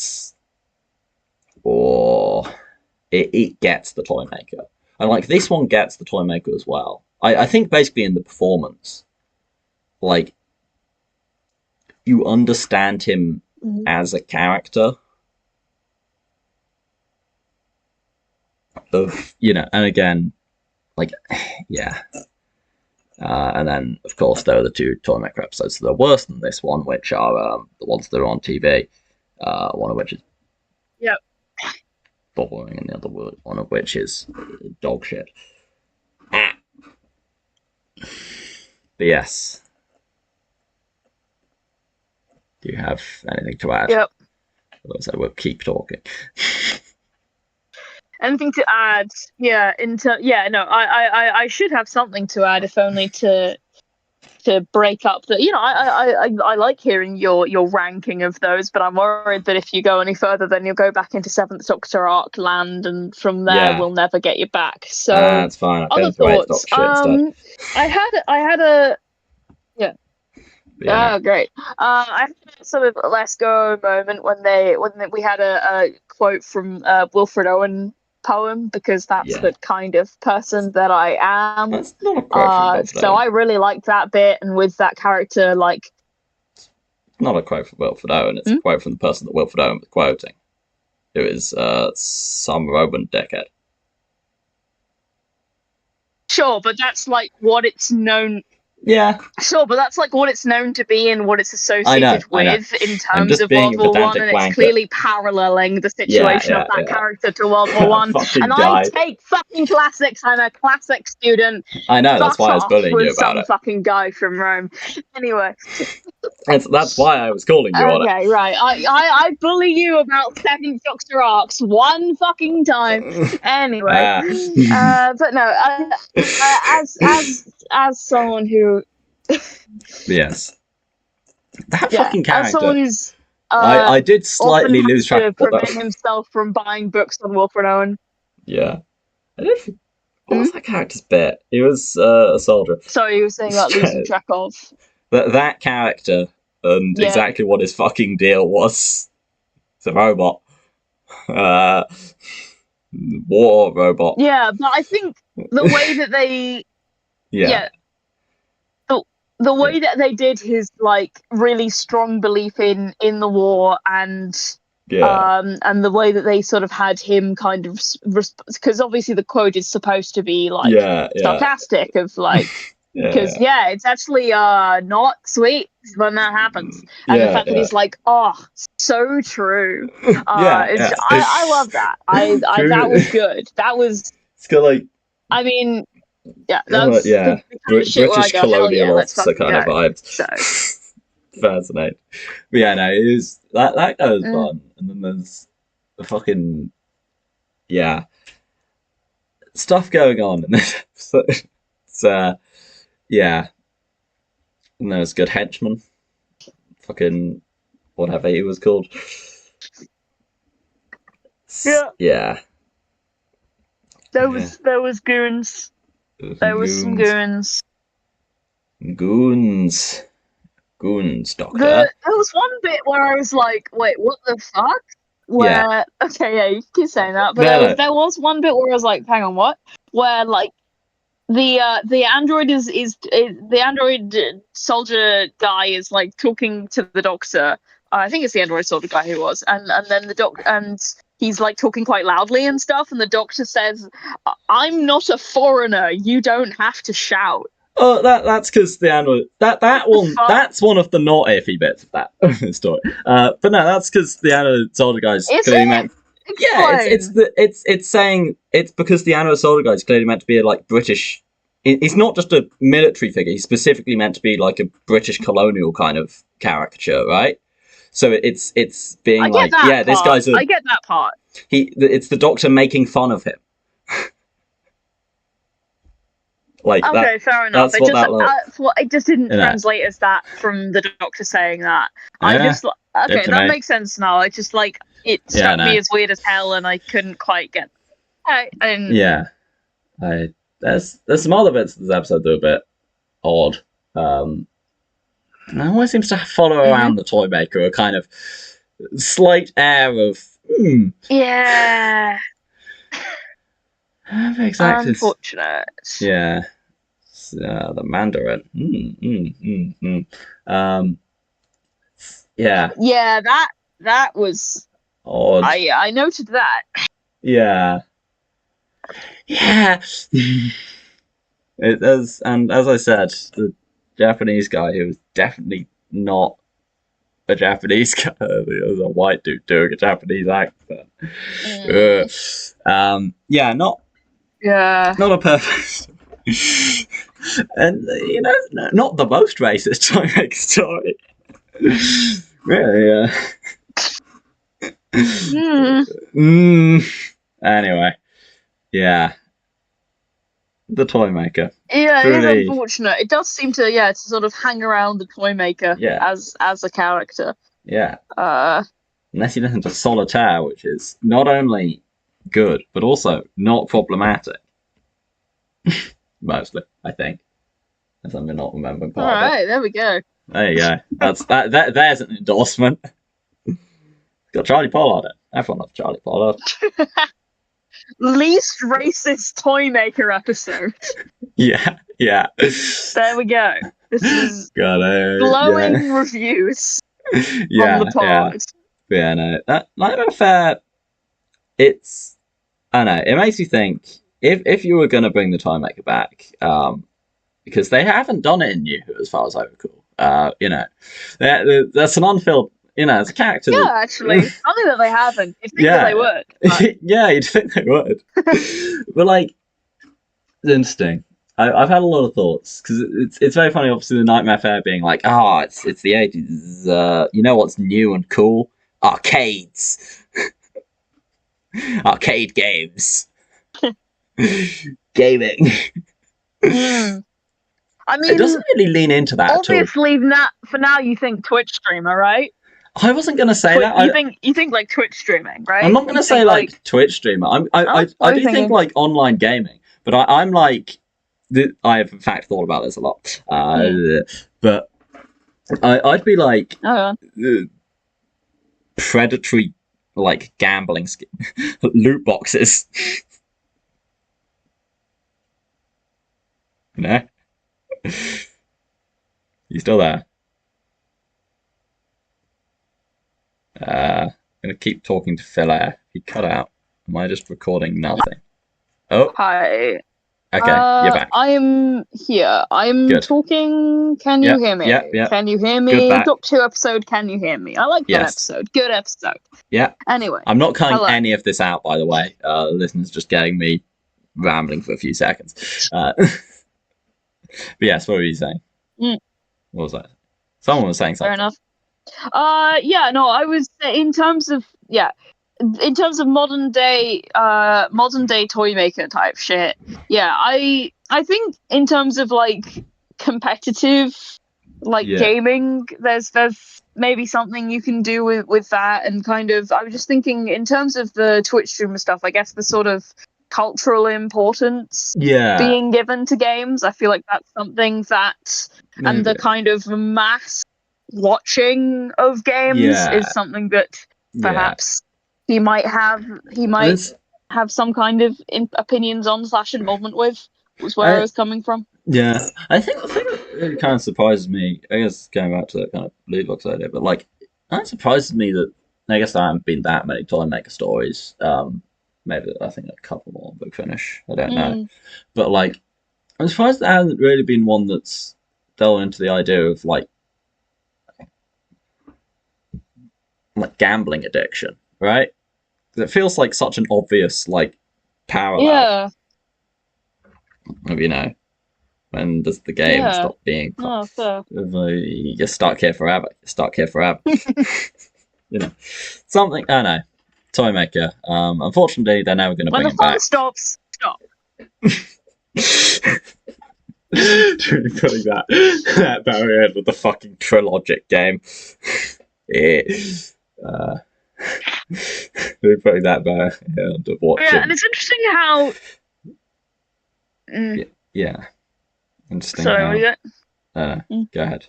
gets the Toymaker, and like this one gets the Toymaker as well. I think basically in the performance, like, you understand him as a character of, and again, like, yeah. And then, of course, there are the two Toymaker episodes that are worse than this one, which are the ones that are on TV. One of which is boring, and the other one of which is dog shit. But yes. Do you have anything to add? Yep. Otherwise, I will keep talking. Anything to add? Yeah. I should have something to add, if only to break up the. I like hearing your ranking of those, but I'm worried that if you go any further, then you'll go back into 7th Doctor arc land, and from there we'll never get you back. So that's fine. Other thoughts. I had a. Yeah. Oh, great. I had a sort of let's go moment when we had a quote from Wilfred Owen poem, because that's the kind of person that I am. That's not a quote from so I really liked that bit, and with that character, like, not a quote from Wilfred Owen, it's a quote from the person that Wilfred Owen was quoting, who is some Roman dickhead. Sure, but that's like what it's known. Yeah. Sure, but that's like what it's known to be and what it's associated with in terms of World War One, and it's clearly paralleling the situation of that character to World War One. And I take fucking classics. I'm a classic student. I know, that's why I was bullying you about some fucking guy from Rome. Anyway. That's why I was calling you on it. Okay, right. I bully you about 7th Doctor arcs one fucking time. Anyway. But no, as someone who yes, that fucking character. As someone who's I did slightly lose track to prevent himself from buying books on Wilfred Owen. Yeah, I did. what was that character's bit? He was a soldier. Sorry, you were saying about losing track of. That character and exactly what his fucking deal was. It's a robot. War robot. Yeah, but I think the way that they... The way that they did his like really strong belief in the war and the way that they sort of had him kind of because obviously the quote is supposed to be like sarcastic of like because it's actually not sweet when that happens and the fact that he's like so true I love that I that was good that was it's got like I mean that's the kind of shit British where I go, colonial let's officer kind of vibes. So. Fascinating. But yeah, no, it was that guy was fun. And then there's the fucking stuff going on in this episode. It's and there's good henchman. Fucking whatever he was called. Yeah. There was goons. There was some goons. Goons, Doctor. There was one bit where I was like, wait, what the fuck? Where you keep saying that, but there was one bit where I was like, hang on, what? Where like the android is the android soldier guy is like talking to the Doctor. I think it's the android soldier guy who was, and then the Doctor and he's like talking quite loudly and stuff, and the Doctor says, "I'm not a foreigner. You don't have to shout." Oh, that's because the android that one that's one of the not iffy bits of that story. But no, that's because the android soldier guy's clearly meant. Yeah, it's saying it's because the android soldier guy's clearly meant to be a like British. He's not just a military figure. He's specifically meant to be like a British colonial kind of caricature, right? So it's being like, this guy's I get that part. It's the Doctor making fun of him. Like okay, fair enough. It just didn't translate as that from the Doctor saying that. That makes sense now. It's just like it struck me as weird as hell, and I couldn't quite get. There's some other bits of this episode that are a bit odd. It always seems to follow around the Toymaker, a kind of slight air of exactly. Unfortunate. Yeah. The Mandarin. Yeah, that was odd. I noted that. Yeah. Yeah. It does, and as I said, the Japanese guy who was definitely not a Japanese guy. It was a white dude doing a Japanese accent. Not a perfect. And not the most racist Toymaker story. Really, Anyway, the Toymaker. Yeah, it is unfortunate. It does seem to sort of hang around the Toymaker as a character. Yeah. Unless you listen to Solitaire, which is not only good but also not problematic. Mostly, I think. As I'm not remembering part of it. Alright, there we go. There you go. There's an endorsement. It's got Charlie Pollard in it. Everyone loves Charlie Pollard. Least racist Toymaker episode. Yeah. There we go. This is glowing reviews on the pod. Yeah, no. That Nightmare Fair, it's... I don't know, it makes you think, if you were going to bring the Toymaker back, because they haven't done it in New Who, as far as I recall. That's an unfilled... as a character. Yeah, actually. Only that they haven't. You'd think that they would. But... Yeah, you'd think they would. But, like, it's interesting. I've had a lot of thoughts, because it's very funny, obviously, the Nightmare Fair being like, it's the 80s. You know what's new and cool? Arcades. Arcade games. Gaming. I mean, it doesn't really lean into that at all. Obviously, for now, you think Twitch streamer, right? I wasn't going to say that. You think like Twitch streaming, right? I'm not going to say like Twitch streamer. I do think like online gaming, But I'm like, I have in fact thought about this a lot. But I'd be like predatory, like gambling loot boxes. No, you still there? I'm gonna keep talking to Phil Air. He cut out. Am I just recording nothing? Oh, Hi. okay, you're back. I'm here. I'm Good. talking. Can you hear me? Yep. Can you hear me? Good back. Doctor Who episode. Can you hear me? I like that episode. Good episode. Yeah. Anyway, I'm not cutting any of this out, by the way. Listeners just getting me rambling for a few seconds. But yes, what were you saying? What was that? Someone was saying something. Fair enough. Yeah, no, I was in terms of modern day Toymaker type shit. Yeah, I think in terms of like competitive gaming, there's maybe something you can do with that, and kind of I was just thinking in terms of the Twitch streamer stuff, I guess the sort of cultural importance being given to games. I feel like that's something that and the kind of mass watching of games is something that perhaps he might have some kind of opinions on / involvement with, was where I was coming from. Yeah, I think the thing that kind of surprises me, I guess going back to that kind of loot box idea, but like that surprises me that I guess there haven't been that many Toymaker stories. Maybe I think a couple more Big Finish. I don't know, but like I'm surprised there hasn't really been one that's delved into the idea of like gambling addiction, right? It feels like such an obvious like parallel. Yeah. You know, when does the game stop being? You're stuck here forever. You're stuck here forever. You know, something. I don't know. Toymaker. Unfortunately, they're never going to bring it back. When the fun stops, stop. Putting that barrier with the fucking Trilogic game. We're putting that barrier to watch. Yeah, and it's interesting how. Yeah. Interesting. Sorry, what are you go ahead.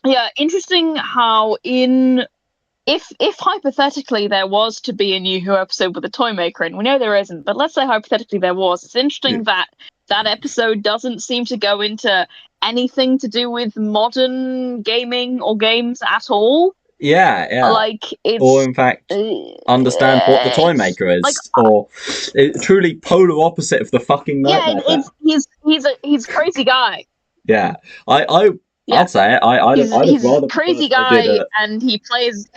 Yeah, interesting how if hypothetically there was to be a New Who episode with a Toymaker in, we know there isn't, but let's say hypothetically there was. It's interesting that episode doesn't seem to go into anything to do with modern gaming or games at all. Yeah. Like it's, or in fact, understand what the Toymaker is, like, or truly polar opposite of the fucking nightmare. Yeah, he's a crazy guy. Yeah, I'd say it. I'd rather a crazy guy, and he plays.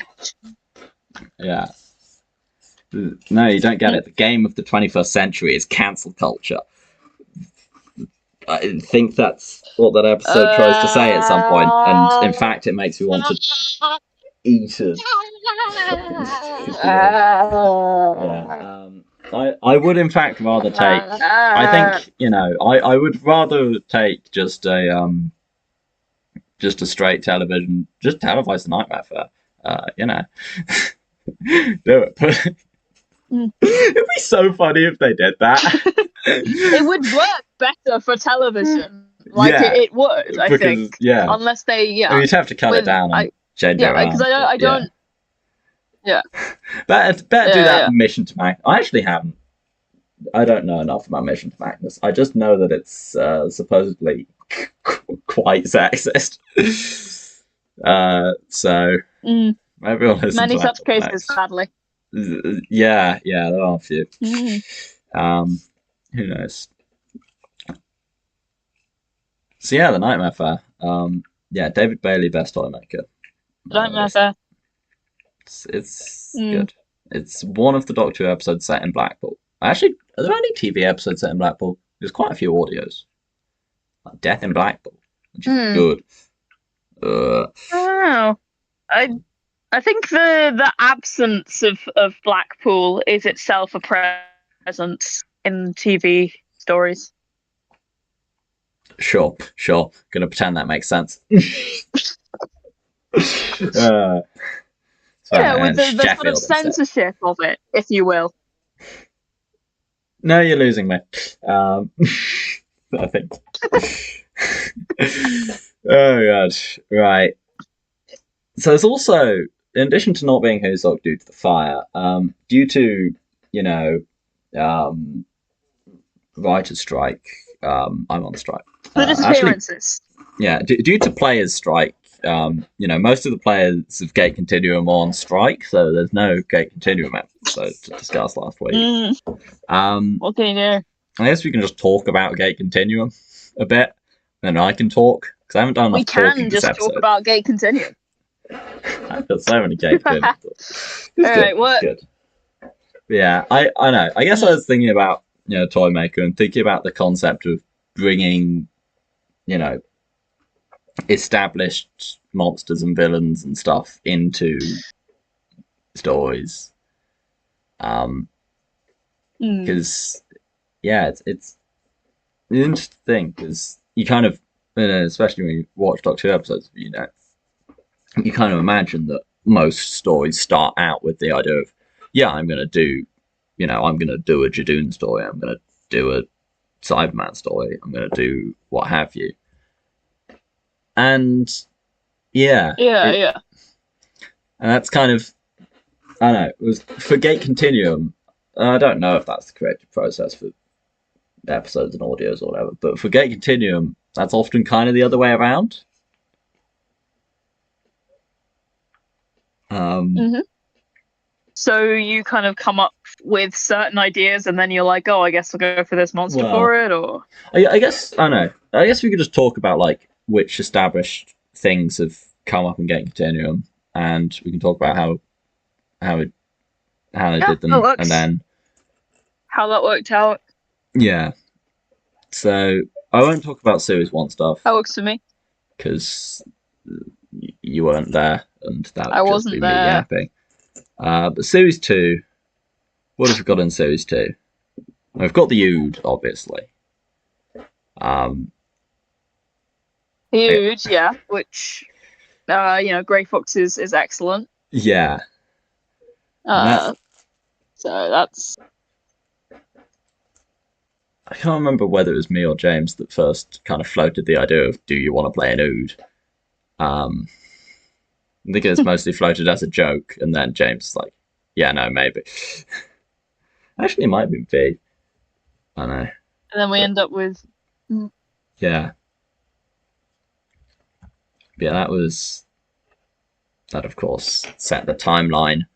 Yeah. No, you don't get it. The game of the 21st century is cancel culture. I think that's what that episode tries to say at some point, and in fact, it makes me want to eat it. I would in fact rather take. I think I would rather take just a straight television, just televise the Nightmare Fair. Do it. But it'd be so funny if they did that. It would work better for television. It would, I think. Yeah. Unless they, you'd have to cut it down and change it around. Because I don't. Yeah. Better do that Mission to Magnus. I actually haven't. I don't know enough about Mission to Magnus. I just know that it's supposedly quite sexist. So everyone listens. Many such cases, sadly. Yeah, there are a few. Who knows? So the Nightmare Fair. David Bailey, best Toymaker. Nightmare Fair. It's good. It's one of the Doctor Who episodes set in Blackpool. Actually, are there any TV episodes set in Blackpool? There's quite a few audios. Like Death in Blackpool, which is good. I don't know. I think the absence of Blackpool is itself a presence in TV stories. Sure. Gonna pretend that makes sense. With the sort of censorship of it, if you will. No, you're losing me. I think. Oh god. Right. So it's also, in addition to not being Hosok due to the fire, due to, you know, um, writer's strike, I'm on strike. The Actually, disappearances. yeah, due to players' strike, most of the players of Gate Continuum are on strike, so there's no Gate Continuum episode to discuss last week. What can you do? I guess we can just talk about Gate Continuum a bit, and I can talk because I haven't done enough talking this episode. Talk about Gate Continuum. I've got so many Gate Continuum. Alright, what? Good. Yeah, I know. I guess I was thinking about Toymaker and thinking about the concept of bringing established monsters and villains and stuff into stories. Because it's an interesting thing because you kind of, especially when you watch Doctor Who episodes, you kind of imagine that most stories start out with the idea of, I'm going to do a Jadoon story, I'm going to do a Cyberman story, I'm going to do what have you. And and that's kind of, I don't know, it was for Gate Continuum. I don't know if that's the creative process for episodes and audios or whatever, but for Gate Continuum, that's often kind of the other way around. So you kind of come up with certain ideas, and then you're like, "Oh, I guess I'll go for this monster for it." Or I guess I don't know. I guess we could just talk about like which established things have come up in Gate Continuum, and we can talk about how they did them, and then how that worked out. Yeah. So I won't talk about Series 1 stuff. That works for me. Because you weren't there, and that I would just wasn't be there. me yapping. But Series 2, what have we got in Series 2? We've got the Ood, obviously. The Ood, which, Grey Fox is excellent. Yeah. So that's... I can't remember whether it was me or James that first kind of floated the idea of, do you want to play an Ood? I think it's mostly floated as a joke, and then James is like, yeah, no, maybe. Actually, it might have been V. I know. And then we end up with... Yeah. Yeah, that, of course, set the timeline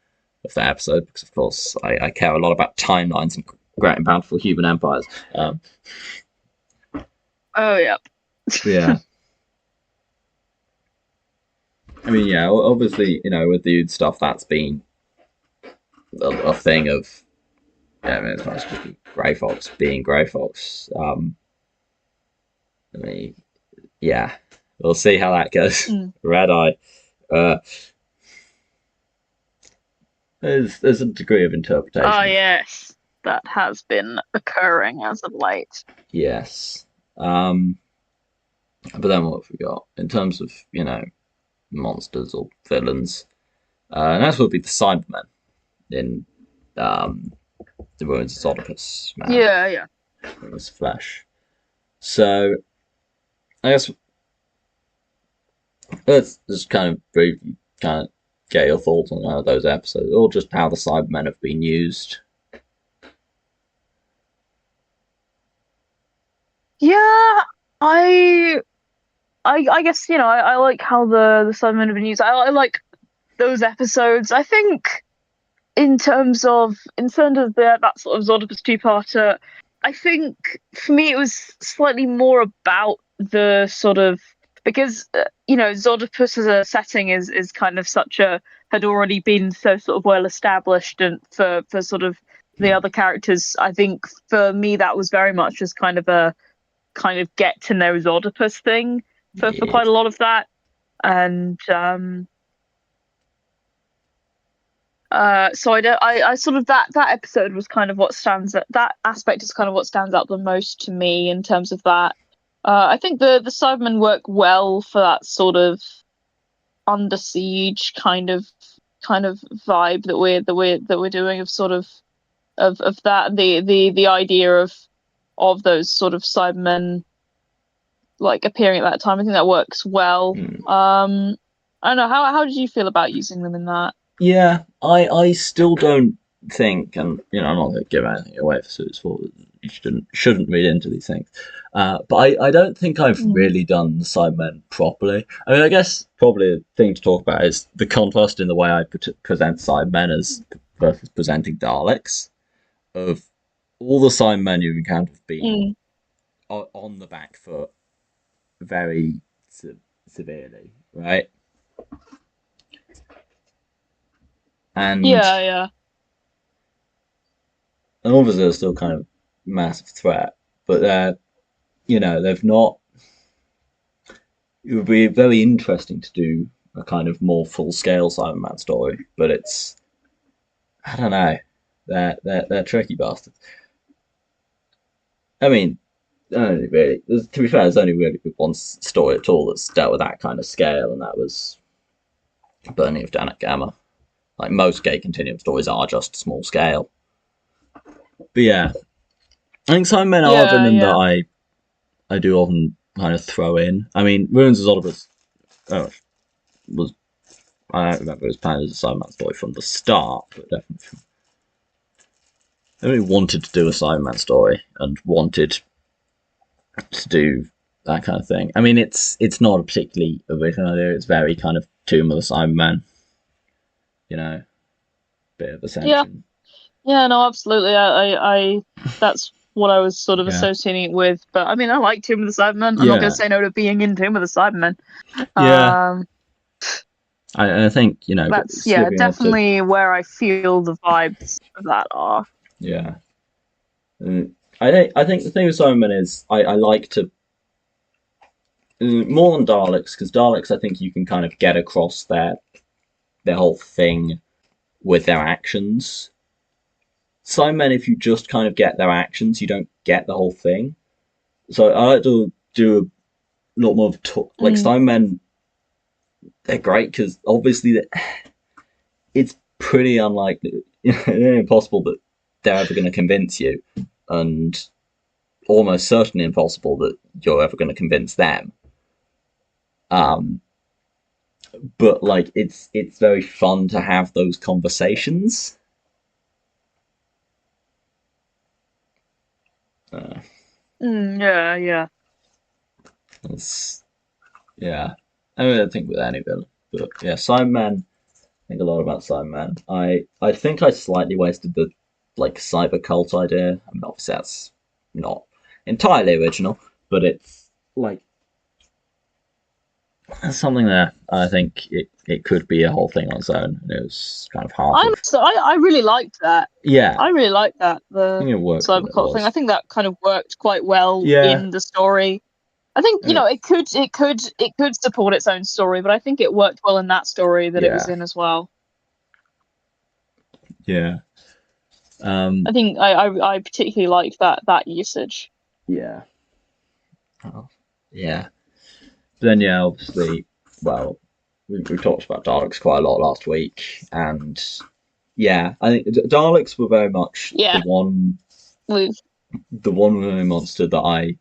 of the episode, because, of course, I care a lot about timelines and Great and Bountiful Human Empires. Oh, yeah. Yeah. I mean, yeah, obviously, with the Ood stuff, that's been a thing of, it's not just Grey Fox being Grey Fox. We'll see how that goes. Red Eye. There's a degree of interpretation. Oh, yes. That has been occurring as of late. Yes. But then what have we got? In terms of, monsters or villains, and that would be the Cybermen in the Ruins of Oedipus. Yeah. It was Flash. So, I guess let's just kind of briefly get your thoughts on those episodes, or just how the Cybermen have been used. Yeah, I guess, I like how the Cybermen have been used. I like those episodes. I think in terms of that sort of Zodipus two-parter, I think for me it was slightly more about the sort of, because Zodipus as a setting is kind of had already been so sort of well established, and for sort of the other characters, I think for me that was very much just kind of get to know Zodipus thing for quite a lot of that. And so I sort of that episode was kind of that aspect is kind of what stands out the most to me in terms of that. I think the Cybermen work well for that sort of under siege kind of vibe that we're doing, of sort of of that, the idea of those sort of Cybermen like appearing at that time. I think that works well. I don't know, how did you feel about using them in that? Yeah, I still don't think, and I'm not going to give anything away for Suits for you shouldn't read into these things. But I don't think I've really done the Cybermen properly. I mean, I guess probably a thing to talk about is the contrast in the way I present Cybermen as versus presenting Daleks. Of all the Cybermen you've encountered have been on the back foot very severely, right? And Yeah. obviously they're still kind of massive threat, but they've not. It would be very interesting to do a kind of more full scale Cyberman story, but I don't know, they're tricky bastards. I mean, only really, to be fair, there's only really one story at all that's dealt with that kind of scale, and that was Burning of Danet Gamma. Like most gay continuum stories are just small scale. But yeah, I think Cybermen are a villain that I do often kind of throw in. I mean, Ruins of Zodibus was I don't remember it was planned as a Cyberman story from the start, but definitely I really wanted to do a Cyberman story and wanted to do that kind of thing. I mean, it's not a particularly original idea. It's very kind of Tomb of the Cyberman, bit of Ascension. Yeah, no, absolutely. I that's what I was sort of associating it with. But I mean, I like Tomb of the Cybermen. I'm not going to say no to being in Tomb of the Cybermen. Yeah. I think that's definitely where I feel the vibes of that are. Yeah. I think the thing with Cybermen is I like to more than Daleks, because Daleks I think you can kind of get across their whole thing with their actions. Cybermen, if you just kind of get their actions, you don't get the whole thing. So I like to do a lot more of like Cybermen. They're great because obviously it's pretty unlikely, impossible that they're ever going to convince you, and almost certainly impossible that you're ever going to convince them. But like it's very fun to have those conversations. Yeah. Yeah. I mean, I think with any villain, but yeah, Cyberman. I think a lot about Cyberman. I think I slightly wasted the like cyber cult idea. I mean, obviously that's not entirely original, but it's like something there. I think it could be a whole thing on its own. And it was kind of hard. I really liked that. Yeah, I really liked that. The cyber cult thing. I think that kind of worked quite well in the story. I think it could support its own story, but I think it worked well in that story that it was in as well. Yeah. I think I particularly liked that usage. Yeah. Oh, yeah. But then obviously, well, we talked about Daleks quite a lot last week, and I think Daleks were very much the one monster that I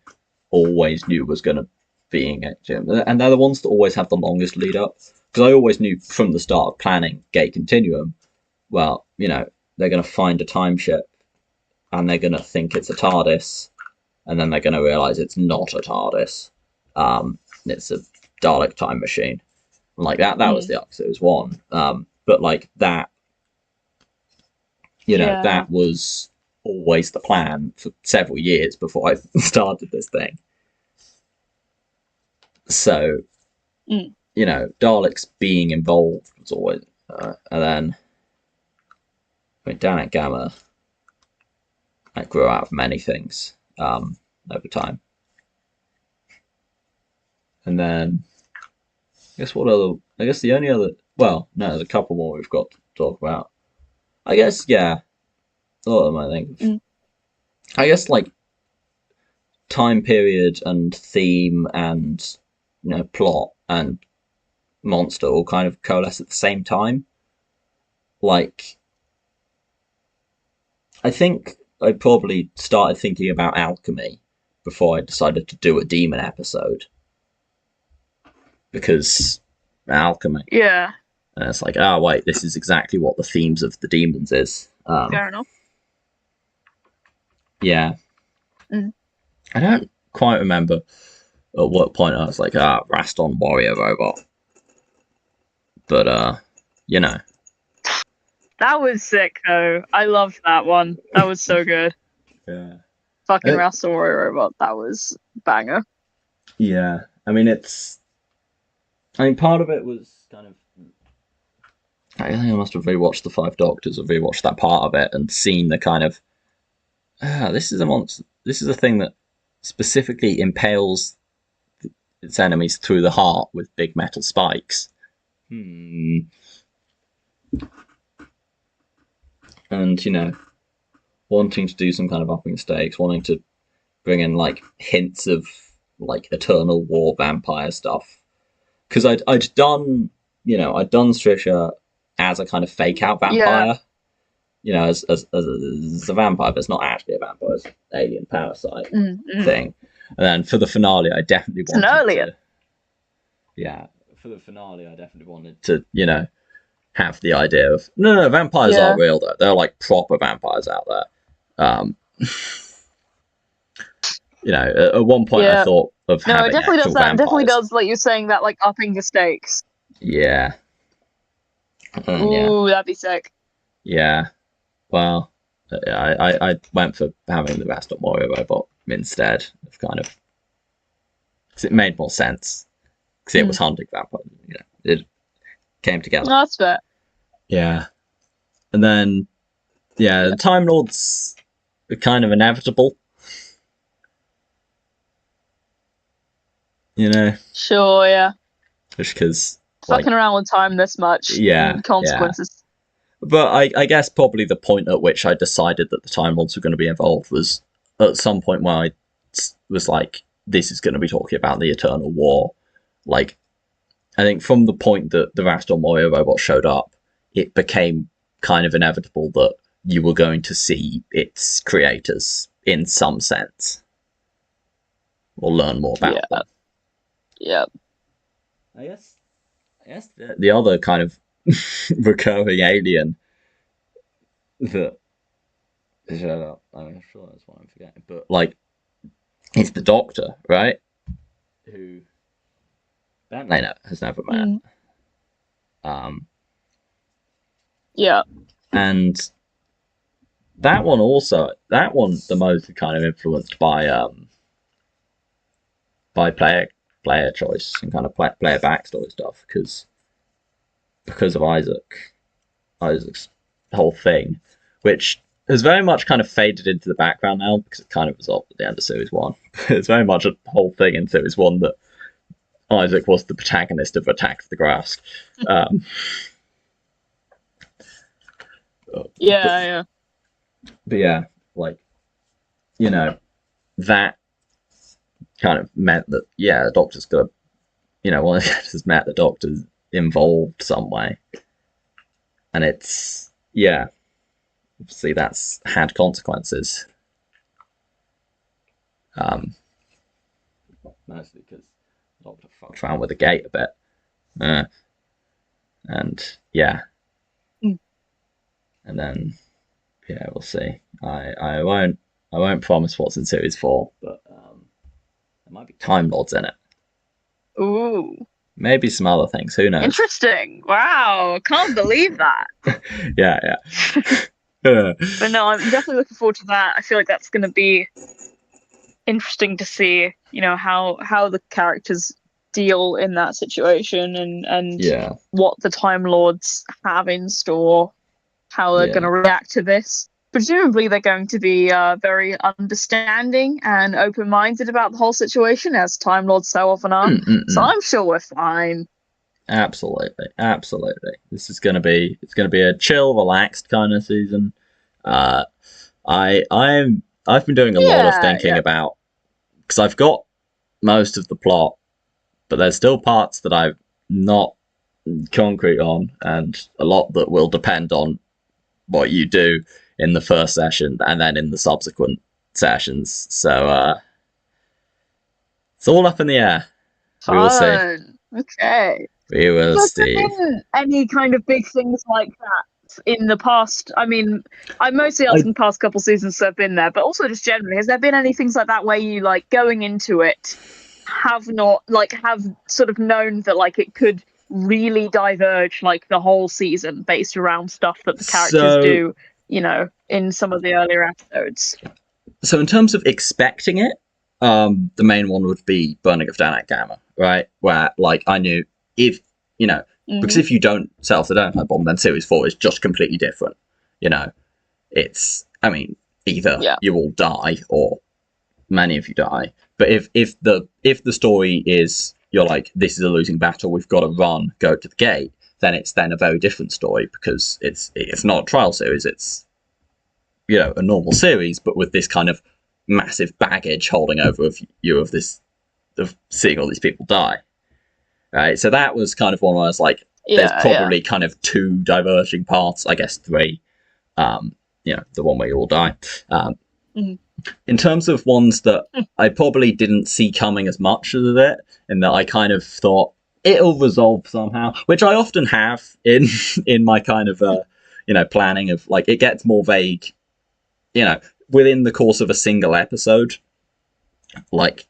always knew was going to be in it, and they're the ones that always have the longest lead up, because I always knew from the start of planning Gate Continuum, well, they're going to find a time ship, and they're going to think it's a TARDIS, and then they're going to realize it's not a TARDIS. It's a Dalek time machine. And like that was the Arxos one. But like that, that was always the plan for several years before I started this thing. So, Daleks being involved was always, and then Danet Gamma, I grew out of many things over time. And then, I guess the only other, well, no, there's a couple more we've got to talk about. I guess, a lot of them, I think. I guess, like, time period and theme and, plot and monster all kind of coalesce at the same time. Like, I think I probably started thinking about alchemy before I decided to do a demon episode, because alchemy. Yeah, And it's like, oh wait, this is exactly what the themes of the demons is. fair enough. Yeah. Mm. I don't quite remember at what point I was like, Raston warrior robot. But you know. That was sick though. I loved that one. That was so good. Yeah. Fucking Rasta Warrior Robot. That was banger. Yeah. I mean, part of it was kind of. I think I must have rewatched the Five Doctors or rewatched that part of it and seen the kind of. This is a monster. This is a thing that specifically impales its enemies through the heart with big metal spikes. And, wanting to do some kind of upping stakes, wanting to bring in, like, hints of, like, Eternal War vampire stuff. Because I'd done Strisha as a kind of fake-out vampire. Yeah. As a vampire, but it's not actually a vampire, it's an alien parasite thing. And then for the finale, I definitely wanted to... Yeah, for the finale, I definitely wanted to, have the idea of... No, vampires are real, though. They're, like, proper vampires out there. At one point I thought of having it definitely does that. vampires. It definitely does, like you're saying, that, like, upping the stakes. Yeah. Ooh, that'd be sick. Yeah. Well, I went for having the Raston Warrior robot instead of kind of... Because it made more sense. Because it was hunting vampires. It came together. No, that's fair. Yeah. And then, the Time Lords are kind of inevitable. Sure, yeah. Just because... Fucking around with time this much. Consequences. Yeah. But I guess probably the point at which I decided that the Time Lords were going to be involved was at some point where I was like, this is going to be talking about the Eternal War. Like, I think from the point that the Raston Warrior robot showed up, it became kind of inevitable that you were going to see its creators in some sense. Or learn more about them. Yeah. I guess the other kind of recurring alien that... Shut up. I'm sure that's what I'm forgetting. But, like, it's the Doctor, right? Who Bentley has never met. Yeah. And that one the most kind of influenced by player choice and kind of player backstory stuff because of Isaac's whole thing, which has very much kind of faded into the background now because it kind of resolved at the end of Series 1. It's very much a whole thing in Series 1 that Isaac was the protagonist of Attack of the Grass. Yeah. But yeah, like, that kind of meant that, the Doctor's got, one of the characters met the Doctor's involved some way. And it's, obviously that's had consequences. Mostly because the Doctor fucked around with the gate a bit. And, And then, we'll see. I won't promise what's in Series 4, but there might be Time Lords in it. Ooh. Maybe some other things. Who knows? Interesting. Wow. Can't believe that. Yeah. But no, I'm definitely looking forward to that. I feel like that's going to be interesting to see, how the characters deal in that situation and what the Time Lords have in store, how they're going to react to this. Presumably they're going to be very understanding and open-minded about the whole situation, as Time Lords so often are. So I'm sure we're fine. Absolutely. It's going to be a chill, relaxed kind of season. I've been doing a lot of thinking about, because I've got most of the plot, but there's still parts that I've not concrete on, and a lot that will depend on what you do in the first session and then in the subsequent sessions. So it's all up in the air. Fun. We will see. Okay. We will Has there see. been any kind of big things like that in the past? I mean, I'm mostly asking the past couple seasons that have been there, but also just generally, has there been any things like that where you, like, going into it have sort of known that, like, it could really diverge, like, the whole season based around stuff that the characters do, you know, in some of the earlier episodes? So in terms of expecting it, the main one would be Burning of Danak Gamma, right? Where, like, I knew if, you know, because if you don't set off the Dynamite Bomb, then Series 4 is just completely different. You know, it's, I mean, either you all die or many of you die. But if the story is, you're like, this is a losing battle, we've got to run, go to the gate, then it's then a very different story, because it's not a trial series, it's, you know, a normal series, but with this kind of massive baggage holding over you of seeing all these people die. Right, so that was kind of one where I was like, there's probably kind of two diverging paths, I guess three. You know, the one where you all die. In terms of ones that I probably didn't see coming as much as it, and that I kind of thought it'll resolve somehow, which I often have in my kind of you know, planning of, like, it gets more vague, you know, within the course of a single episode. Like,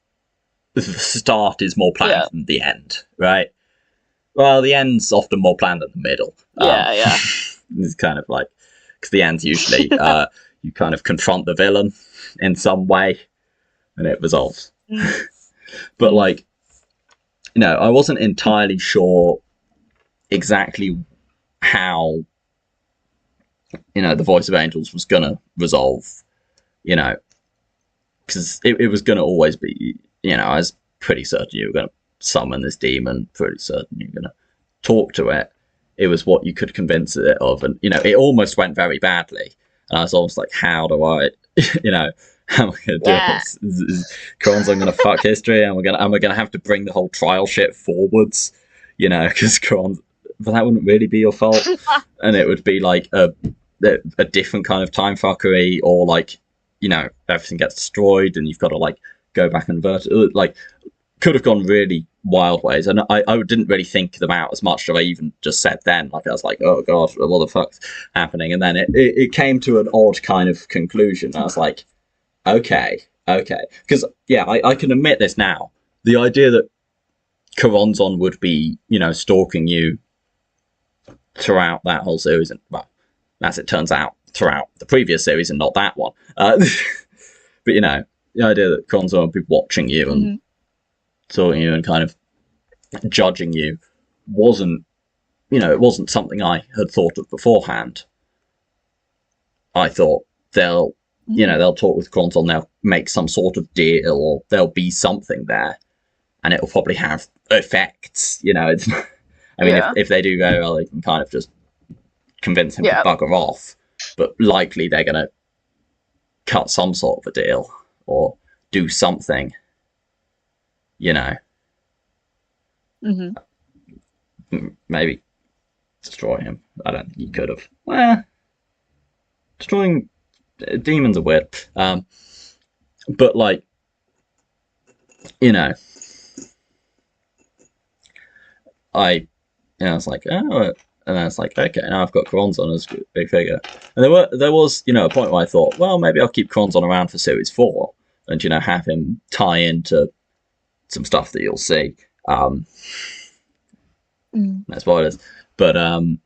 the start is more planned than the end, right? Well, the end's often more planned than the middle. It's kind of like, because the end's usually you kind of confront the villain in some way, and it resolves. But like, you know, I wasn't entirely sure exactly how, you know, the Voice of Angels was gonna resolve. You know, because it was gonna always be, you know, I was pretty certain you were going to summon this demon, pretty certain you were going to talk to it. It was what you could convince it of. And, you know, it almost went very badly. And I was almost like, how do I, you know, how am I going to do this? Is Kronzon going to fuck history? Am I going to have to bring the whole trial shit forwards? You know, because but that wouldn't really be your fault. And it would be like a different kind of time fuckery, or like, you know, everything gets destroyed and you've got to, like, go back and invert it. Like, could have gone really wild ways, and I didn't really think them out as much as I even just said then. Like, I was like, oh god, what the fuck's happening? And then it came to an odd kind of conclusion. I was like, okay, because I can admit this now. The idea that Kronzon would be, you know, stalking you throughout that whole series, and, well, as it turns out, throughout the previous series and not that one. But, you know, the idea that Kronzon would be watching you and talking to you and kind of judging you wasn't, you know, it wasn't something I had thought of beforehand. I thought they'll talk with Kronzon, they'll make some sort of deal, or there'll be something there, and it'll probably have effects. You know, it's, I mean, if they do very well, they can kind of just convince him to bugger off. But likely they're going to cut some sort of a deal or do something, you know. Maybe destroy him. I don't think he could have. Well, destroying demons are weird. But, like, you know, I was like, oh, and then it's like, okay, now I've got Kronzon as a big figure. And there was, you know, a point where I thought, well, maybe I'll keep Kronzon around for Series 4 and, you know, have him tie into some stuff that you'll see. No spoilers. But and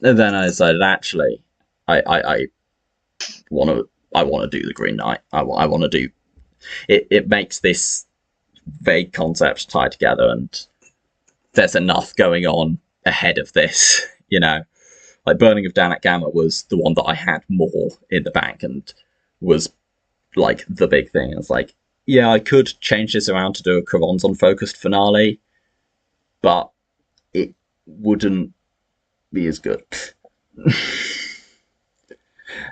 then I decided, actually, I want to do the Green Knight. I want to do it. It makes this vague concept tie together, and there's enough going on ahead of this. You know, like Burning of Danak Gamma was the one that I had more in the bank and was like the big thing. I was like, yeah, I could change this around to do a Kronzon focused finale, but it wouldn't be as good.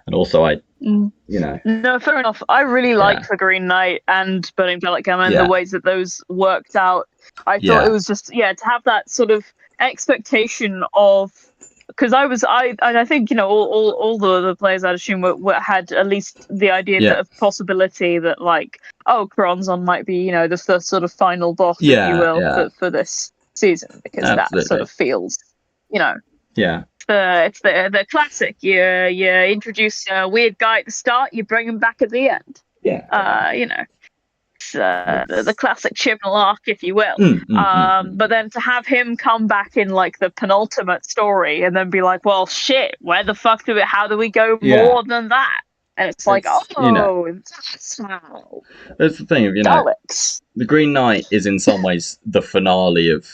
And also, you know. No, fair enough. I really liked the Green Knight and Burning Danak Gamma and the ways that those worked out. I thought it was just, to have that sort of expectation of because I think all the players I'd assume had at least the idea Yeah. that of possibility that like Kronzon might be the first sort of final boss, if you will, for this season, because that sort of feels yeah it's the classic. You introduce a weird guy at the start, you bring him back at the end. It's the classic Chibnall arc, if you will. But then to have him come back in like the penultimate story and then be like, well, shit, where the fuck how do we go more than that? And it's like, that's how. That's the thing of Daleks. The Green Knight is in some ways the finale of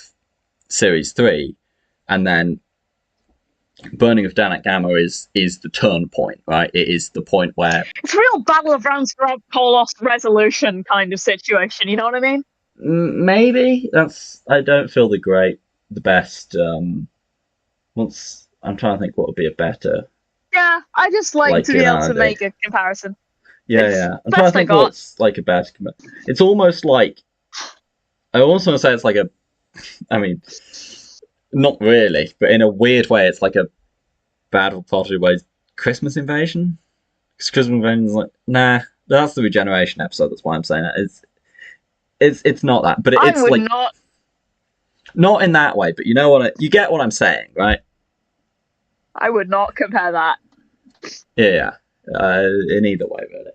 Series 3, and then Burning of Danak Gamma is the turn point, right? It is the point where it's a real Battle of Ransgrove Kolos resolution kind of situation. You know what I mean? Maybe I don't feel the best. Once I'm trying to think what would be a better. Yeah, I just like to be able to make a comparison. Yeah. I'm trying to think what's like a better. It's almost like I almost want to say it's like a. I mean, not really, but in a weird way, it's like a Battle Pottery way Christmas Invasion. Because Christmas Invasion is like, nah, that's the Regeneration episode. That's why I'm saying that. It's not that, but it's like not in that way. But you know what? You get what I'm saying, right? I would not compare that. Yeah. In either way, really.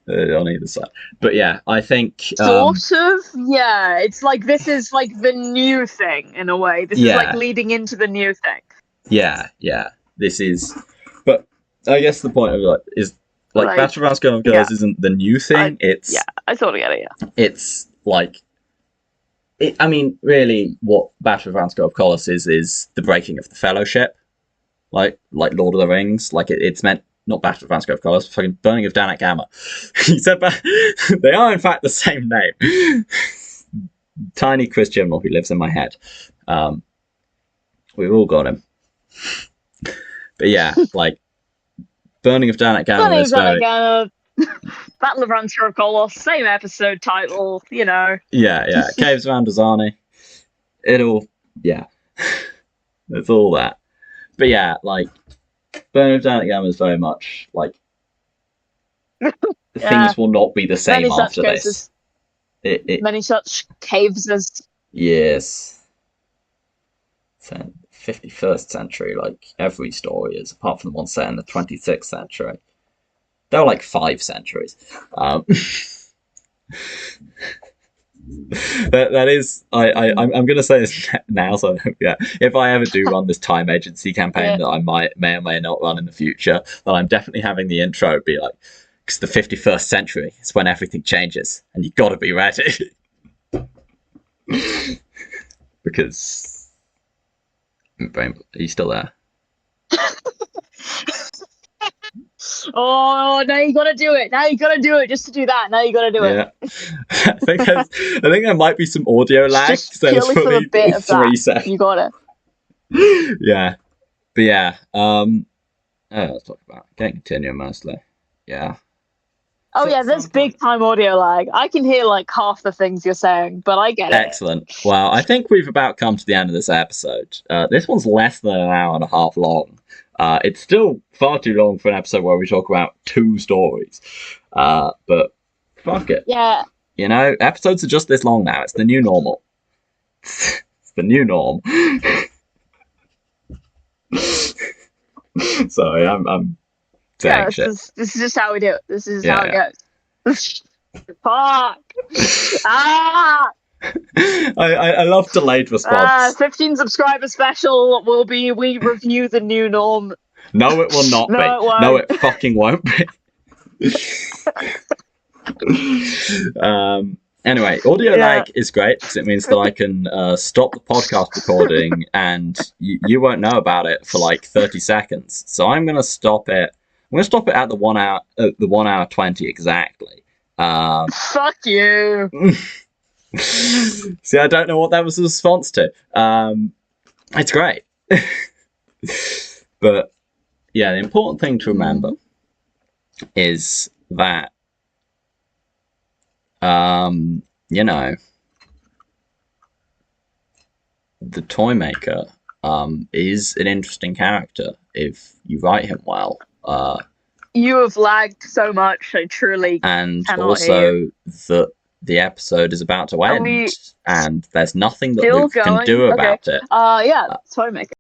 On either side, but yeah, I think sort of. Yeah, it's like this is like the new thing in a way. This is like leading into the new thing. Yeah. This is, but I guess the point of it is like Battle of Ransgrove Girls isn't the new thing. I totally get it. Yeah, it's like. I mean, really, what Battle of Ransgrove Kolos is the breaking of the Fellowship, like Lord of the Rings. Like it's meant not Battle of Ransgrove Kolos, fucking Burning of Danak Gamma. He said they are in fact the same name. Tiny Chris Chibnall, who lives in my head. We've all got him. But yeah, like Burning of Danak Gamma is very. Battle of Ransgrove Kolos, same episode title, Yeah. Caves of Androzani. It's all that. But yeah, like Burning of Danak Gamma is very much like things will not be the same after this. Many such caves as yes. So 51st century, like every story is, apart from the one set in the 26th century. There were like 5 centuries. That is, I'm going to say this now. So yeah, if I ever do run this time agency campaign that I may or may not run in the future, then I'm definitely having the intro be like, because the 51st century is when everything changes, and you got to be ready. Because, are you still there? Oh, now you gotta do it. Now you gotta do it just to do that. Now you gotta do it. I think there might be some audio lag. Just purely for the bit of 3 seconds. You got it. Yeah. But yeah. Let's talk about Can't Continue mostly. Yeah. Oh yeah, there's big time audio lag. I can hear like half the things you're saying, but I get it. Excellent. Well, I think we've about come to the end of this episode. This one's less than an hour and a half long. It's still far too long for an episode where we talk about 2 stories. But fuck it. Yeah. Episodes are just this long now. It's the new normal. It's the new norm. Sorry, I'm saying shit. This is just how we do it. This is how it goes. Fuck. Ah! I love delayed response. 15 subscriber special will be we review the new norm. No, it will not be. It won't. No, it fucking won't be. Anyway, audio lag is great because it means that I can stop the podcast recording and you won't know about it for like 30 seconds. So I'm going to stop it. I'm going to stop it at the 1 hour, 1 hour 20 exactly. Fuck you. See, I don't know what that was a response to. It's great. But yeah, the important thing to remember is that the Toymaker is an interesting character if you write him well. You have lagged so much, I truly and cannot hear you. also that the episode is about to Are end, we and there's nothing that still Luke can going? do Okay. about it. Yeah, Toymaker.